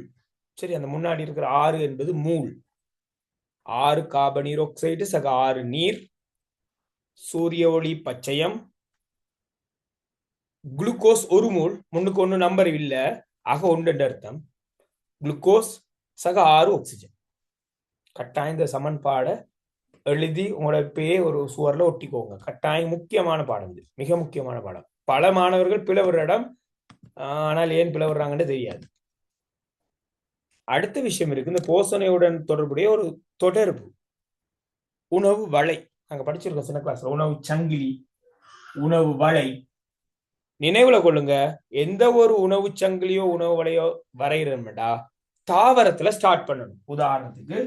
சரி, அந்த முன்னாடி இருக்கிற 6 என்பது மூல். 6 கார்பனீராக்சைடு சக 6 நீர், சூரிய ஒளி பச்சையம், குளுக்கோஸ் ஒரு மூல். முன்னுக்கு ஒண்ணு நம்பர் இல்ல, ஆக 1 என்று அர்த்தம். குளுக்கோஸ் சக 6 ஆக்சிஜன். கட்டாயம் இந்த சமன்பாடை எழுதி உங்களோட பேர் ஒரு சுவர்ல ஒட்டிக்கோங்க. கட்டாயம் முக்கியமான பாடம், இது மிக முக்கியமான பாடம். பல மாணவர்கள் பிளவுற இடம், ஆனால் ஏன் பிளவுறாங்கன்னு தெரியாது. அடுத்த விஷயம் இருக்கு, இந்த போசனையுடன் தொடர்புடைய ஒரு தொடர்பு, உணவு வளை. நாங்க படிச்சிருக்கோம் சின்ன கிளாஸ்ல, உணவு சங்கிலி, உணவு வளை. நினைவுல கொள்ளுங்க, எந்த ஒரு உணவு சங்கிலியோ உணவு வளையோ வரைகிறோம்டா தாவரத்துல ஸ்டார்ட் பண்ணணும். உதாரணத்துக்கு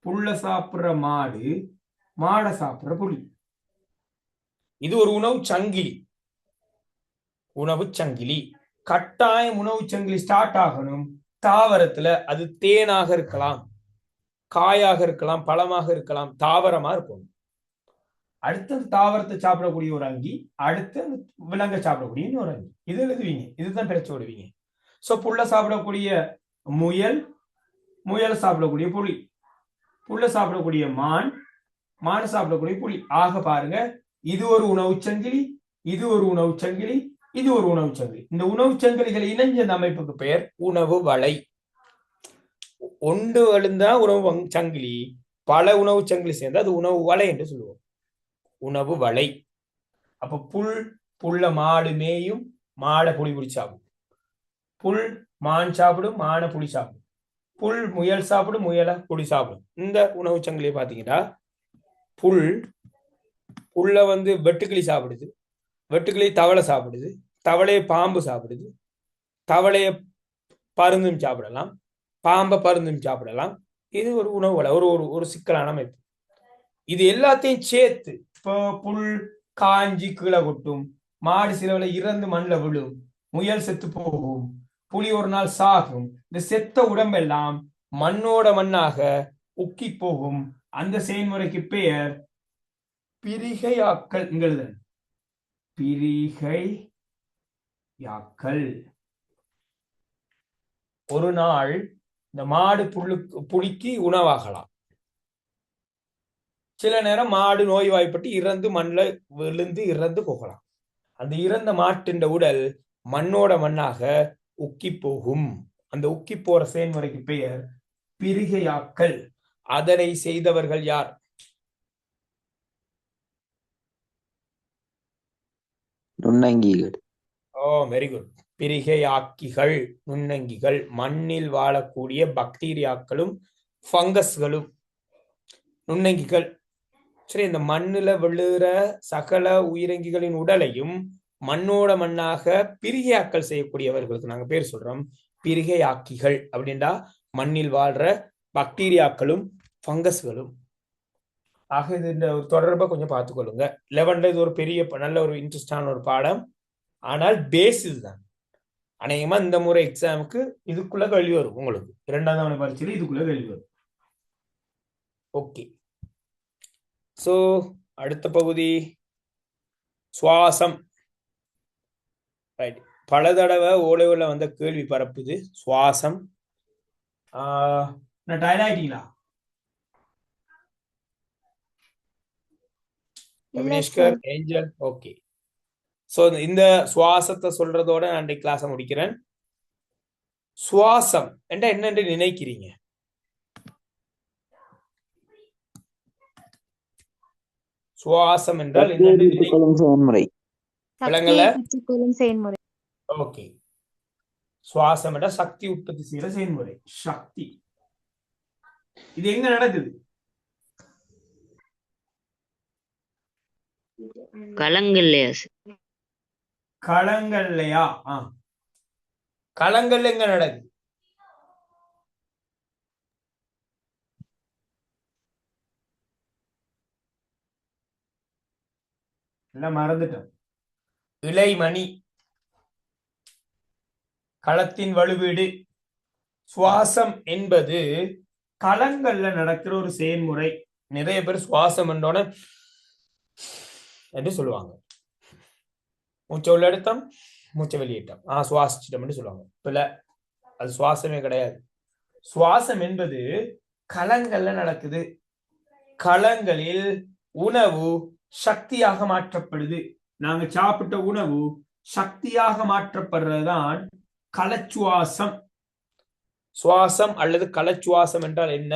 புல்ல சாப்பிடுற மாடு, மாடை சாப்பிடுற புலி. இது ஒரு உணவு சங்கிலி. உணவு சங்கிலி கட்டாயம் உணவு சங்கிலி ஸ்டார்ட் ஆகணும் தாவரத்துல. அது தேனாக இருக்கலாம், காயாக இருக்கலாம், பழமாக இருக்கலாம், தாவரமா இருக்கும். அடுத்து தாவரத்தை சாப்பிடக்கூடிய ஒரு அங்கி, அடுத்து விலங்க சாப்பிடக்கூடிய ஒரு அங்கி. இது எழுதுவீங்க, இதுதான் பிரச்சனை விடுவீங்க. சோ புல்ல சாப்பிடக்கூடிய முயல், முயலை சாப்பிடக்கூடிய புலி, புல்ல சாப்பிடக்கூடிய மான், மான் சாப்பிடக்கூடிய புலி. ஆக பாருங்க, இது ஒரு உணவு சங்கிலி, இது ஒரு உணவு சங்கிலி, இது ஒரு உணவு சங்கிலி. இந்த உணவு சங்கிலிகள் இணைஞ்ச அமைப்புக்கு பெயர் உணவு வளை. ஒன்று எழுந்தா உணவு சங்கிலி, பல உணவு சங்கிலி சேர்ந்தா அது உணவு வலை என்று சொல்லுவோம். உணவு வலை. அப்ப புல்ல மாடு மேயும், மாடை புலி பிடி சாப்பிடும். புல் மான் சாப்பிடும், மானை புலி சாப்பிடும். புல் முயல் சாப்பிடும், முயலை புலி சாப்பிடும். இந்த உணவு சங்கிலியை பாத்தீங்கன்னா புல்ல வெட்டுக்கிளி சாப்பிடுது, வெட்டுக்கிளி தவளை சாப்பிடுது, தவளையை பாம்பு சாப்பிடுது, தவளைய பருந்தும் சாப்பிடலாம், பாம்பை பருந்தும் சாப்பிடலாம். இது ஒரு உணவு வலை, ஒரு ஒரு சிக்கலான அமைப்பு. இது எல்லாத்தையும் சேர்த்து இப்போ புல் காஞ்சி கீழே கொட்டும், மாடு சிலவுல இறந்து மண்ணில் விழும், முயல் செத்து போகும், புலி ஒரு நாள் சாகும். இந்த செத்த உடம்பெல்லாம் மண்ணோட மண்ணாக உக்கி போகும். அந்த செயல்முறைக்கு பெயர் பிரிகையாக்கல். எங்களுதன் பிரிகையாக்கல். ஒரு நாள் இந்த மாடு புலிக்கு உணவாகலாம். சில நேரம் மாடு நோய்வாய்ப்பட்டு இறந்து மண்ணில் விழுந்து இறந்து போகலாம். அந்த இறந்த மாட்டின் உடல் மண்ணோட மண்ணாக உக்கி போகும். அந்த உக்கி போற செயல்முறைக்கு பெயர் பிரிகையாக்கல். அதனை செய்தவர்கள் யார்? நுண்ணங்கிகள். ஓ, வெரி குட். பிரிகையாக்கிகள், நுண்ணங்கிகள். மண்ணில் வாழக்கூடிய பாக்டீரியாக்களும் ஃபங்கஸ்களும் நுண்ணங்கிகள். சரி, இந்த மண்ணுல விழுற சகல உயிரங்கிகளின் உடலையும் மண்ணோட மண்ணாக பிரிகையாக்கல் செய்யக்கூடியவர்களுக்கு நாங்க பேர் சொல்றோம் பிரிகையாக்கிகள். அப்படின்டா மண்ணில் வாழ்ற பாக்டீரியாக்களும் ஃபங்கஸ்களும். ஆக இது இந்த தொடர்பை கொஞ்சம் பார்த்துக்கொள்ளுங்க. 11 இது ஒரு பெரிய நல்ல ஒரு இன்ட்ரெஸ்டான ஒரு பாடம். ஆனால் பேசிஸ் தான். அநேகமா இந்த முறை எக்ஸாமுக்கு இதுக்குள்ள கேள்வி வரும். உங்களுக்கு 2ஆம் தவணை பரீட்சையில இதுக்குள்ள கேள்வி வரும். ஓகே, சோ அடுத்த பகுதி சுவாசம். ரைட், பல தடவை ஓலைவுல வந்த கேள்வி பரப்புது சுவாசம். டயர்ட் ஆயிட்டீங்களா? விக்னேஷ்கர், ஏஞ்சல். ஓகே, சோ இந்த சுவாசத்தை சொல்றதோட நான் கிளாஸை முடிக்கிறேன். சுவாசம் என்ற என்னென்று நினைக்கிறீங்க? சுவாசம் என்றால் செயல்முறை. ஓகே, சுவாசம் என்ற சக்தி உற்பத்தி செய்யற செயல்முறை. சக்தி இது எங்க நடக்குது? களங்கள்லையா? களங்கள்ல எங்க நடக்குது? எல்லாம் மறந்துட்டோம். இலைமணி, களத்தின் வலுவீடு. சுவாசம் என்பது களங்கள்ல நடக்கிற ஒரு செயல்முறை. நிறைய பேர் சுவாசம் என்றோட என்று சொல்லுவாங்க. மூச்சை உள்ள எடுத்தோம், மூச்சை வெளியிட்டோம், சுவாசிச்சிட்டோம் சொல்லுவாங்க. இல்ல, அது சுவாசமே கிடையாது. சுவாசம் என்பது களங்கள்ல நடக்குது. களங்களில் உணவு சக்தியாக மாற்றப்படுது. நாங்க சாப்பிட்ட உணவு சக்தியாக மாற்றப்படுறதுதான் களச்சுவாசம். சுவாசம் அல்லது களச்சுவாசம் என்றால் என்ன?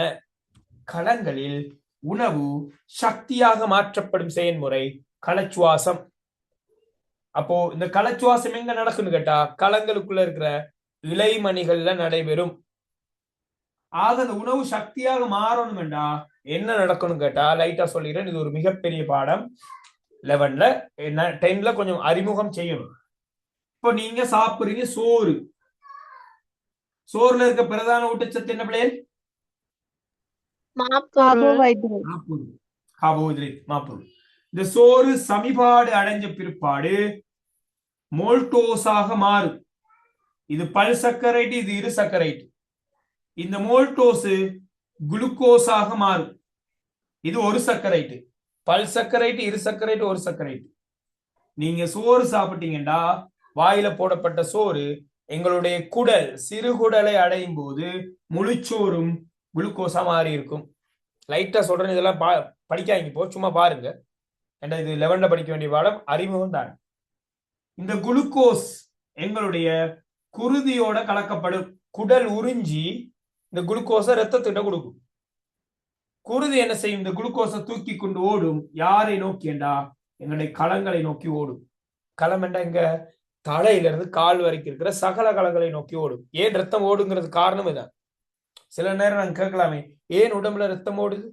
களங்களில் உணவு சக்தியாக மாற்றப்படும் செயல்முறை களச்சுவாசம். அப்போ இந்த களச்சுவாசம் எங்க நடக்குன்னு கேட்டா களங்களுக்குள்ள இருக்கிற இலைமணிகள்ல நடைபெறும். ஆக அந்த உணவு சக்தியாக மாறணும் என்றா என்ன நடக்கணும் கேட்டா லைட்டா சொல்லிடுறேன். இது ஒரு மிகப்பெரிய பாடம். 11ல 10ல கொஞ்சம் அறிமுகம் செய்யணும். இப்போ நீங்க சாப்பிடுறீங்க சோறு. சோறுல இருக்க பிரதான ஊட்டச்சத்து என்ன பிள்ளைகள்? கார்போஹைட்ரேட், மாப்பொருள். இந்த சோறு சமிபாடு அடைஞ்ச பிற்பாடு மோல்டோஸாக மாறும். இது பல் சக்கரைட், இது இரு சக்கரைட். இந்த மோல்டோஸ் குளுக்கோஸாக மாறும். இது ஒரு சக்கரைட். பல் சக்கரைட், இரு சக்கரைட், ஒரு சக்கரைட். நீங்க சோறு சாப்பிட்டீங்கன்னா வாயில போடப்பட்ட சோறு எங்களுடைய குடல் சிறுகுடலை அடையும் போது முழுச்சோறும் குளுக்கோஸா மாறி இருக்கும். லைட்டா சொல்றேன், இதெல்லாம் படிக்காதீங்க, போ சும்மா பாருங்க. ஏன்னா இது 11ல படிக்க வேண்டிய பாடம், அறிமுகம் தான். இந்த குளுக்கோஸ் எங்களுடைய குருதியோட கலக்கப்படும். குடல் உறிஞ்சி இந்த குளுக்கோஸை ரத்தத்திட்ட கொடுக்கும். குருதி என்ன செய்யும்? இந்த குளுக்கோஸை தூக்கி கொண்டு ஓடும். யாரை நோக்கியண்டா? எங்களுடைய களங்களை நோக்கி ஓடும். களம் என்றா எங்க? தலையிலிருந்து கால் வரைக்கும் இருக்கிற சகல களங்களை நோக்கி ஓடும். ஏன் ரத்தம் ஓடுங்கிறது காரணம் இதான். சில நேரம் நாங்க கேட்கலாமே, ஏன் உடம்புல ரத்தம் ஓடுது?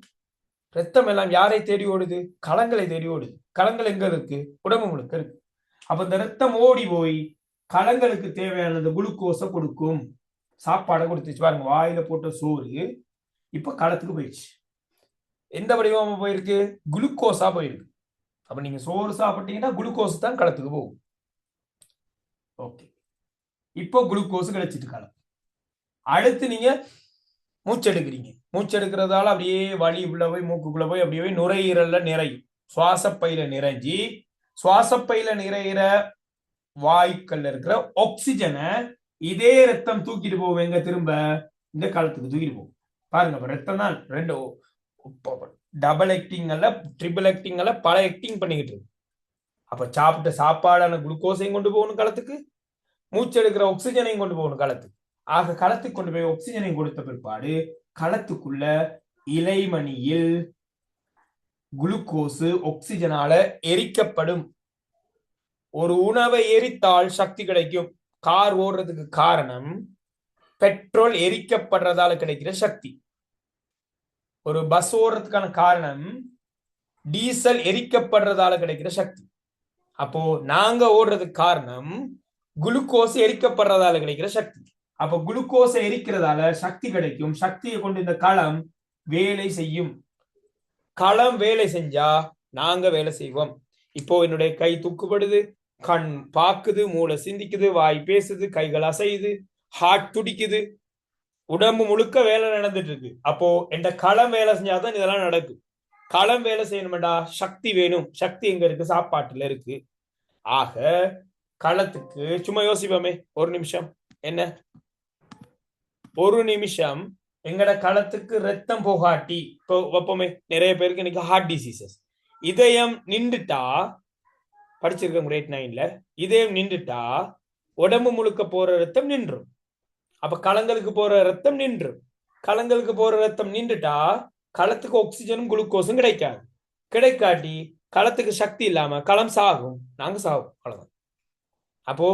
ரத்தம் எல்லாம் யாரை தேடி ஓடுது? களங்களை தேடி ஓடுது. களங்கள் எங்க இருக்கு? உடம்பு முழுக்க இருக்கு. அப்ப இந்த ரத்தம் ஓடி போய் களங்களுக்கு தேவையான இந்த குளுக்கோஸை கொடுக்கும். சாப்பாடை கொடுத்துச்சு பாருங்க, வாயில போட்ட சோறு இப்ப களத்துக்கு போயிடுச்சு. எந்த வடிவமா போயிருக்கு? குளுக்கோஸா போயிருக்கு. அப்ப நீங்க சோறு சாப்பிட்டீங்கன்னா குளுக்கோஸ் தான் களத்துக்கு போகும். ஓகே, இப்போ குளுக்கோஸ் கிடைச்சிட்டு களம். அடுத்து நீங்க மூச்செடுக்கிறீங்க. மூச்செடுக்கிறதால அப்படியே வலி உள்ள போய் மூக்குக்குள்ள போய் அப்படியே நுரையீரல்ல நிறையும். சுவாசப்பையில நிறைஞ்சி சுவாசப்பையில நிறையிற வாயுக்கள்ல இருக்கிற ஆக்சிஜனை இதே ரத்தம் தூக்கிட்டு போகும். எங்க? திரும்ப இந்த களத்துக்கு தூக்கிட்டு போகும். பாருங்க, ரத்தம் தான் ரெண்டு டபுள் ஆக்டிங் அல்ல, ட்ரிபிள் ஆக்டிங் அல்ல, பல ஆக்டிங் பண்ணிக்கிட்டு இருக்கு. அப்ப சாப்பிட்ட சாப்பாடான குளுக்கோஸையும் கொண்டு போகணும் களத்துக்கு, மூச்செடுக்கிற ஆக்சிஜனையும் கொண்டு போகணும் களத்துக்கு. ஆக களத்துக்கு கொண்டு போய் ஆக்சிஜனை கொடுத்த பிற்பாடு களத்துக்குள்ள இலைமணியில் குளுக்கோஸ் ஆக்சிஜனால எரிக்கப்படும். ஒரு உணவை எரித்தால் சக்தி கிடைக்கும். கார் ஓடுறதுக்கு காரணம் பெட்ரோல் எரிக்கப்படுறதால கிடைக்கிற சக்தி. ஒரு பஸ் ஓடுறதுக்கான காரணம் டீசல் எரிக்கப்படுறதால கிடைக்கிற சக்தி. அப்போ நாங்க ஓடுறதுக்கு காரணம் குளுக்கோஸ் எரிக்கப்படுறதால கிடைக்கிற சக்தி. அப்ப குளுக்கோஸை எரிக்கிறதால சக்தி கிடைக்கும். சக்தியை கொண்டு இந்த களம் வேலை செய்யும். களம் வேலை செஞ்சா நாங்க வேலை செய்வோம். இப்போ என்னுடைய கை தூக்குப்படுது, கண் பாக்குது, மூளை சிந்திக்குது, வாய் பேசுது, கைகள் அசையுது, ஹார்ட் துடிக்குது, உடம்பு முழுக்க வேலை நடந்துட்டு இருக்கு. அப்போ என்ற களம் வேலை செஞ்சாதான் இதெல்லாம் நடக்கும். களம் வேலை செய்யணும்டா, சக்தி வேணும். சக்தி எங்க இருக்கு? சாப்பாட்டுல இருக்கு. ஆக களத்துக்கு சும்மா யோசிப்போமே ஒரு நிமிஷம். என்ன ஒரு நிமிஷம் எங்கட களத்துக்கு ரத்தம் போகாட்டி, இப்போ வைப்போமே, நிறைய பேருக்கு இன்னைக்கு ஹார்ட் டிசீசஸ். இதயம் நின்றுட்டா, படிச்சிருக்கேன் கிரேட் 9ல, இதயம் நின்றுட்டா உடம்பு முழுக்க போற ரத்தம் நின்றும். அப்ப களங்களுக்கு போற ரத்தம் நின்றும். களங்களுக்கு போற ரத்தம் நின்றுட்டா களத்துக்கு ஆக்சிஜனும் குளுக்கோஸும் கிடைக்காது. கிடைக்காட்டி களத்துக்கு சக்தி இல்லாம களம் சாகும், நாங்க சாகும், அவ்வளவுதான். அப்போ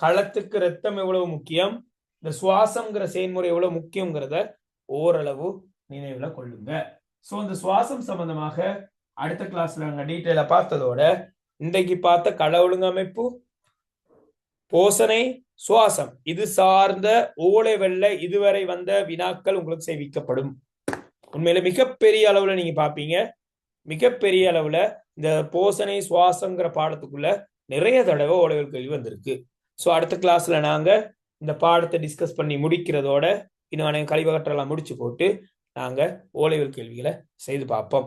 களத்துக்கு ரத்தம் எவ்வளவு முக்கியம், இந்த சுவாசம்ங்கிற செயல்முறை எவ்வளவு முக்கியங்கிறத ஓரளவு நினைவுல கொள்ளுங்க. சோ இந்த சுவாசம் சம்பந்தமாக அடுத்த கிளாஸ்ல நாங்க டீட்டெயிலா பார்த்ததோட இன்றைக்கு பார்த்த கள ஒழுங்கமைப்பு, போசனை, சுவாசம் இது சார்ந்த ஓலைவெல்ல இதுவரை வந்த வினாக்கள் உங்களுக்கு செய்விக்கப்படும். உண்மையில மிகப்பெரிய அளவுல நீங்க பாப்பீங்க. மிகப்பெரிய அளவுல இந்த போசனை சுவாசங்கிற பாடத்துக்குள்ள நிறைய தடவை ஓலைவெல் கேள்வி வந்திருக்கு. ஸோ அடுத்த கிளாஸ்ல நாங்க இந்த பாடத்தை டிஸ்கஸ் பண்ணி முடிக்கிறதோட இன்னும் கழிவகற்றெல்லாம் முடிச்சு போட்டு நாங்க ஓலைவெல் கேள்விகளை செய்து பார்ப்போம்.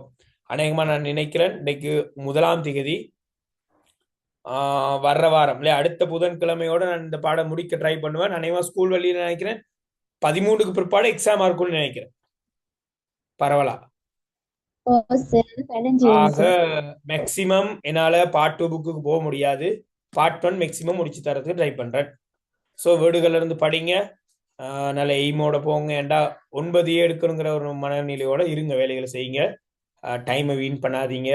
அநேகமா நான் நினைக்கிறேன் இன்னைக்கு 1ஆம் தேதி வர்ற வாரம் இல்லையா, அடுத்த புதன்கிழமையோட நான் இந்த பாடம் முடிக்க ட்ரை பண்ணுவேன். அநேகமா ஸ்கூல் வழியில நினைக்கிறேன் 13க்கு பிற்பாடு எக்ஸாம் இருக்கும்னு நினைக்கிறேன். பரவாயில்ல. ஆக மேக்சிமம் என்னால பார்ட் 2 புக்கு போக முடியாது. பார்ட் 1 மேக்சிமம் முடிச்சு தரதுக்கு ட்ரை பண்றேன். ஸோ வீடுகள்ல இருந்து படிங்க, நல்ல எய்மோட போங்க. ஏண்டா 9 எடுக்கணுங்கிற ஒரு மனநிலையோட இருங்க, வேலைகளை செய்யுங்க, டைமை வீண் பண்ணாதீங்க.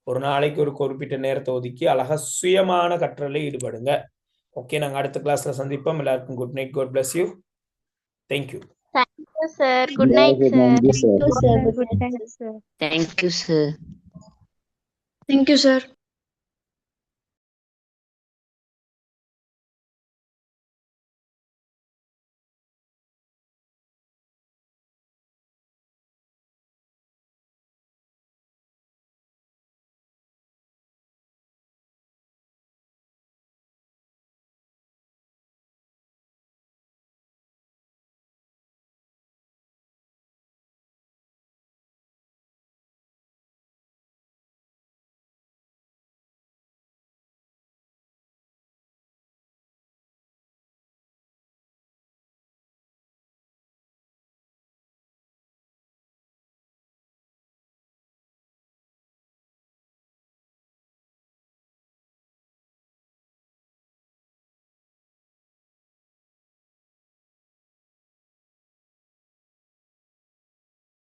ஒரு நாளைக்கு ஒரு குறிப்பிட்ட நேரத்தை ஒதுக்கி அழகா சுயமான கற்றலில் ஈடுபடுங்க. ஓகே, நாங்க அடுத்த கிளாஸ்ல சந்திப்போம். எல்லாருக்கும் good night. God bless you. Thank you. Thank you, sir. Good night, sir. Thank you, sir. Good night, sir. Thank you, sir. Thank you, sir.